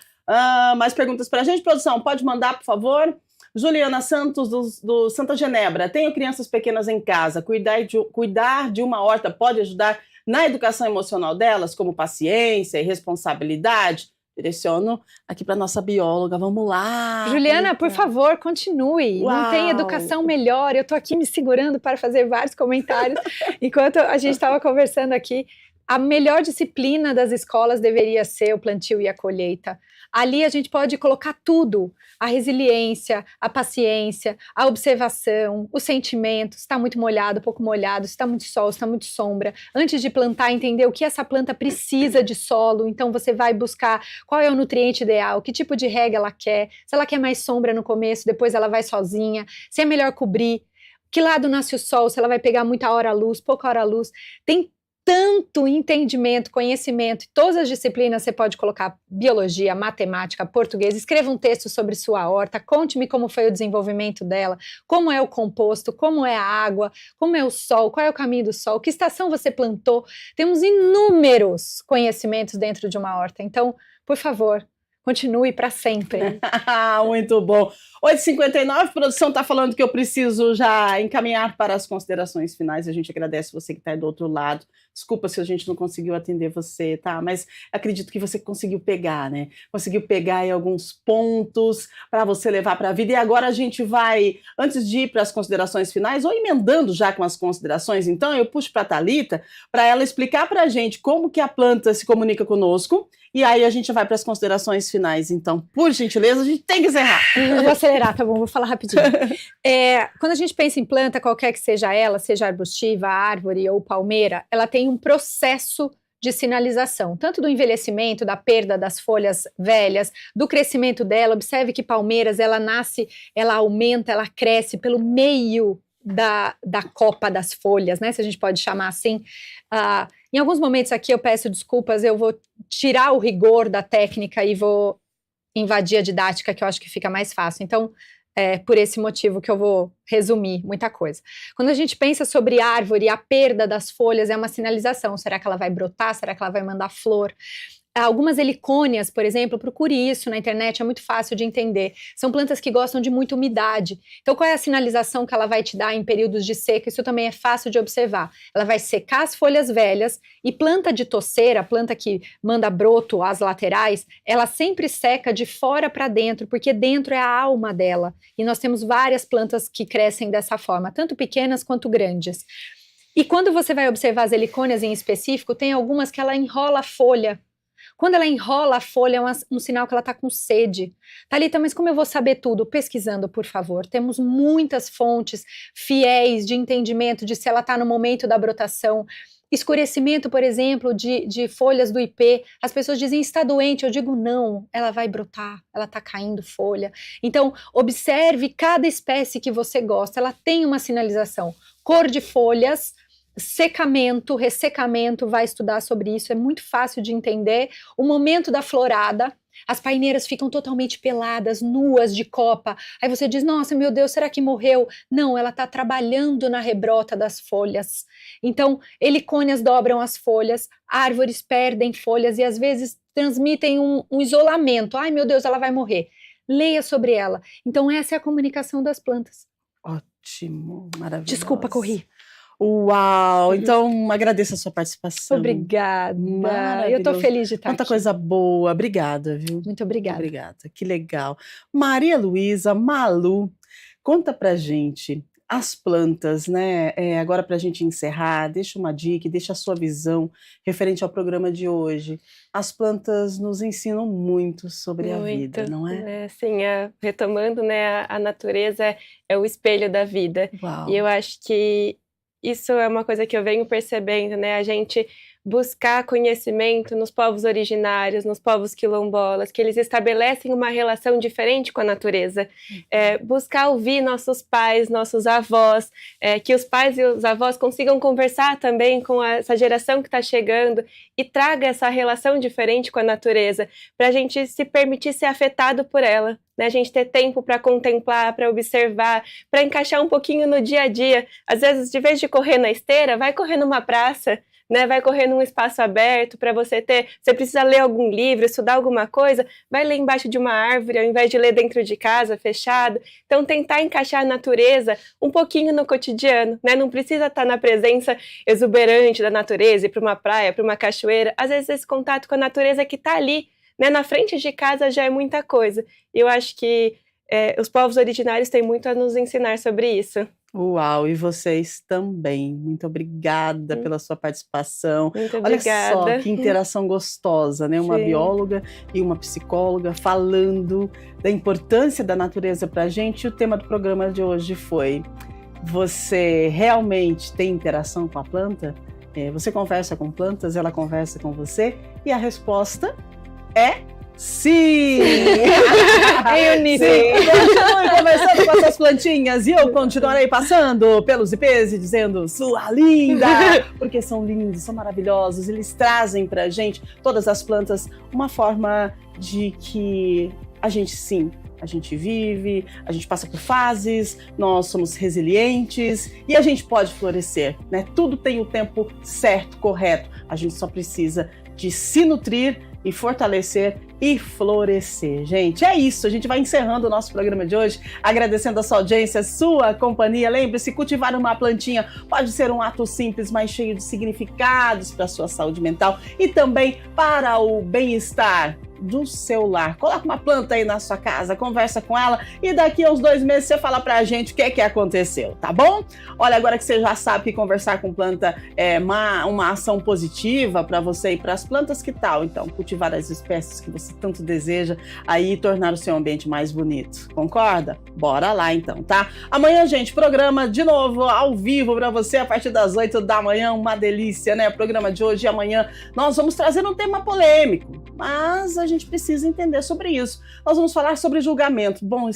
Mais perguntas para a gente, produção? Pode mandar, por favor? Juliana Santos, do Santa Genebra. Tenho crianças pequenas em casa. Cuidar de uma horta pode ajudar na educação emocional delas, como paciência e responsabilidade? Direciono aqui para nossa bióloga. Vamos lá. Juliana, por favor, continue. Uau. Não tem educação melhor. Eu estou aqui me segurando para fazer vários comentários. Enquanto a gente estava conversando aqui, a melhor disciplina das escolas deveria ser o plantio e a colheita. Ali a gente pode colocar tudo, a resiliência, a paciência, a observação, o sentimento, se está muito molhado, pouco molhado, se está muito sol, se está muito sombra. Antes de plantar, entender o que essa planta precisa de solo, então você vai buscar qual é o nutriente ideal, que tipo de rega ela quer, se ela quer mais sombra no começo, depois ela vai sozinha, se é melhor cobrir, que lado nasce o sol, se ela vai pegar muita hora-luz, pouca hora-luz. Tem tanto entendimento, conhecimento, todas as disciplinas você pode colocar biologia, matemática, português, escreva um texto sobre sua horta, conte-me como foi o desenvolvimento dela, como é o composto, como é a água, como é o sol, qual é o caminho do sol, que estação você plantou. Temos inúmeros conhecimentos dentro de uma horta, então, por favor, continue para sempre. Muito bom. 8h59, produção está falando que eu preciso já encaminhar para as considerações finais. A gente agradece você que está aí do outro lado. Desculpa se a gente não conseguiu atender você, tá? Mas acredito que você conseguiu pegar, né? Conseguiu pegar aí alguns pontos para você levar para a vida. E agora a gente vai, antes de ir para as considerações finais, ou emendando já com as considerações, então eu puxo para a Thalita para ela explicar para a gente como que a planta se comunica conosco. E aí a gente vai para as considerações finais. Então, por gentileza, a gente tem que encerrar. Eu vou acelerar, tá bom? Vou falar rapidinho. Quando a gente pensa em planta, qualquer que seja ela, seja arbustiva, árvore ou palmeira, ela tem um processo de sinalização, tanto do envelhecimento, da perda das folhas velhas, do crescimento dela. Observe que palmeiras, ela nasce, ela aumenta, ela cresce pelo meio da copa das folhas, né? Se a gente pode chamar assim. Em alguns momentos aqui eu peço desculpas, eu vou tirar o rigor da técnica e vou invadir a didática, que eu acho que fica mais fácil. Então, por esse motivo que eu vou resumir muita coisa. Quando a gente pensa sobre árvore, a perda das folhas é uma sinalização. Será que ela vai brotar? Será que ela vai mandar flor? Algumas helicônias, por exemplo, procure isso na internet, é muito fácil de entender. São plantas que gostam de muita umidade. Então, qual é a sinalização que ela vai te dar em períodos de seca? Isso também é fácil de observar. Ela vai secar as folhas velhas e planta de toceira, planta que manda broto às laterais, ela sempre seca de fora para dentro, porque dentro é a alma dela. E nós temos várias plantas que crescem dessa forma, tanto pequenas quanto grandes. E quando você vai observar as helicônias em específico, tem algumas que ela enrola a folha. Quando ela enrola a folha, é um sinal que ela está com sede. Thalita, mas como eu vou saber tudo? Pesquisando, por favor. Temos muitas fontes fiéis de entendimento de se ela está no momento da brotação. Escurecimento, por exemplo, de folhas do ipê. As pessoas dizem, está doente. Eu digo, não, ela vai brotar, ela está caindo folha. Então, observe cada espécie que você gosta. Ela tem uma sinalização. Cor de folhas, secamento, ressecamento, vai estudar sobre isso, é muito fácil de entender. O momento da florada, as paineiras ficam totalmente peladas, nuas de copa. Aí você diz, nossa, meu Deus, será que morreu? Não, ela está trabalhando na rebrota das folhas. Então, helicônias dobram as folhas, árvores perdem folhas e às vezes transmitem um isolamento. Ai, meu Deus, ela vai morrer. Leia sobre ela. Então, essa é a comunicação das plantas. Ótimo, maravilhoso. Desculpa, corri. Uau! Então, agradeço a sua participação. Obrigada. Eu tô feliz de estar aqui. Quanta coisa boa. Obrigada, viu? Muito obrigada. Obrigada. Que legal. Maria Luísa, Malu, conta pra gente as plantas, né? Agora pra gente encerrar, deixa uma dica, deixa a sua visão referente ao programa de hoje. As plantas nos ensinam muito sobre a vida, não é? Sim, retomando, né, a natureza é o espelho da vida. Uau. E eu acho que isso é uma coisa que eu venho percebendo, né? A gente buscar conhecimento nos povos originários, nos povos quilombolas, que eles estabelecem uma relação diferente com a natureza. Buscar ouvir nossos pais, nossos avós, que os pais e os avós consigam conversar também com essa geração que está chegando e traga essa relação diferente com a natureza, para a gente se permitir ser afetado por ela. Né, a gente ter tempo para contemplar, para observar, para encaixar um pouquinho no dia a dia. Às vezes, de vez de correr na esteira, vai correr numa praça, né, vai correr num espaço aberto para você precisa ler algum livro, estudar alguma coisa, vai ler embaixo de uma árvore ao invés de ler dentro de casa, fechado. Então, tentar encaixar a natureza um pouquinho no cotidiano, né, não precisa estar na presença exuberante da natureza, ir para uma praia, para uma cachoeira. Às vezes, esse contato com a natureza que está ali, né, na frente de casa já é muita coisa. E eu acho que os povos originários têm muito a nos ensinar sobre isso. Uau, e vocês também. Muito obrigada pela sua participação. Muito obrigada. Olha só que interação gostosa, né? Uma bióloga e uma psicóloga falando da importância da natureza para a gente. E o tema do programa de hoje foi: você realmente tem interação com a planta? Você conversa com plantas, ela conversa com você? E a resposta é sim! Sim. Continue conversando com as suas plantinhas e eu continuarei passando pelos ipês e dizendo sua linda, porque são lindos, são maravilhosos, eles trazem pra gente, todas as plantas, uma forma de que a gente vive, a gente passa por fases, nós somos resilientes e a gente pode florescer, né? Tudo tem o tempo certo, correto, a gente só precisa de se nutrir e fortalecer e florescer. Gente, é isso. A gente vai encerrando o nosso programa de hoje, agradecendo a sua audiência, sua companhia. Lembre-se, cultivar uma plantinha pode ser um ato simples, mas cheio de significados para a sua saúde mental e também para o bem-estar do seu lar. Coloca uma planta aí na sua casa, conversa com ela e daqui a uns 2 meses você fala pra gente o que aconteceu, tá bom? Olha, agora que você já sabe que conversar com planta é uma ação positiva para você e para as plantas, que tal? Então, cultivar as espécies que você tanto deseja aí e tornar o seu ambiente mais bonito. Concorda? Bora lá então, tá? Amanhã, gente, programa de novo ao vivo para você a partir das 8 da manhã, uma delícia, né? O programa de hoje e amanhã nós vamos trazer um tema polêmico, mas a gente precisa entender sobre isso. Nós vamos falar sobre julgamento. Bom,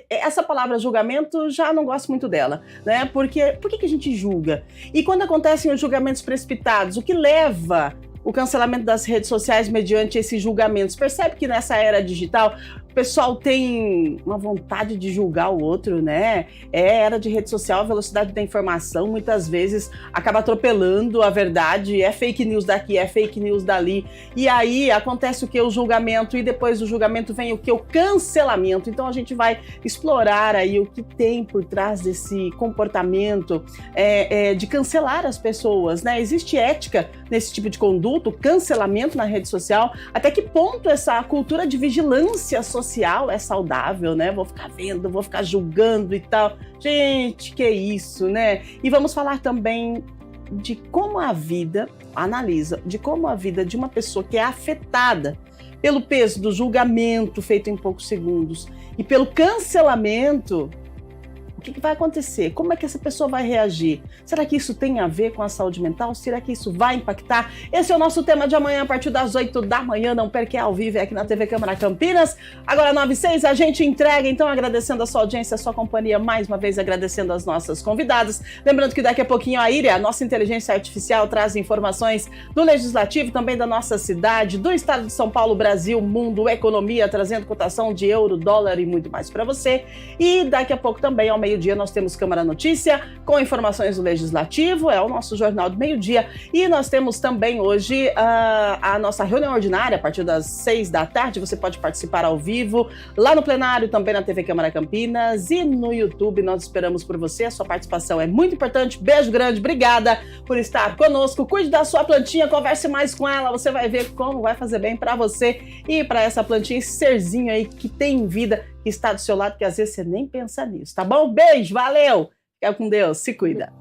essa palavra julgamento já não gosto muito dela, né? Porque por que a gente julga? E quando acontecem os julgamentos precipitados, o que leva o cancelamento das redes sociais mediante esses julgamentos. Percebe que nessa era digital o pessoal tem uma vontade de julgar o outro, né? Era de rede social, a velocidade da informação muitas vezes acaba atropelando a verdade, é fake news daqui, é fake news dali. E aí acontece o que? O julgamento, e depois do julgamento vem o que? O cancelamento. Então a gente vai explorar aí o que tem por trás desse comportamento de cancelar as pessoas, né? Existe ética nesse tipo de conduta, o cancelamento na rede social? Até que ponto essa cultura de vigilância social é saudável, né? Vou ficar vendo, vou ficar julgando e tal. Gente, que isso, né? E vamos falar também de como a vida, analisa, de como a vida de uma pessoa que é afetada pelo peso do julgamento feito em poucos segundos e pelo cancelamento, o que vai acontecer? Como é que essa pessoa vai reagir? Será que isso tem a ver com a saúde mental? Será que isso vai impactar? Esse é o nosso tema de amanhã, a partir das 8 da manhã. Não perca, ao vivo, é aqui na TV Câmara Campinas. Agora 9h06, a gente entrega. Então, agradecendo a sua audiência, a sua companhia, mais uma vez agradecendo as nossas convidadas. Lembrando que daqui a pouquinho a Íria, a nossa inteligência artificial, traz informações do Legislativo, também da nossa cidade, do estado de São Paulo, Brasil, mundo, economia, trazendo cotação de euro, dólar e muito mais para você. E daqui a pouco também, ao meio-dia, nós temos Câmara Notícia com informações do Legislativo, é o nosso Jornal do Meio-Dia, e nós temos também hoje a nossa reunião ordinária a partir das 6 da tarde. Você pode participar ao vivo lá no plenário, também na TV Câmara Campinas e no YouTube. Nós esperamos por você, a sua participação é muito importante. Beijo grande, obrigada por estar conosco. Cuide da sua plantinha, converse mais com ela, você vai ver como vai fazer bem para você e para essa plantinha, esse serzinho aí que tem vida, que está do seu lado, que às vezes você nem pensa nisso, tá bom? Beijo, valeu! Fica com Deus, se cuida!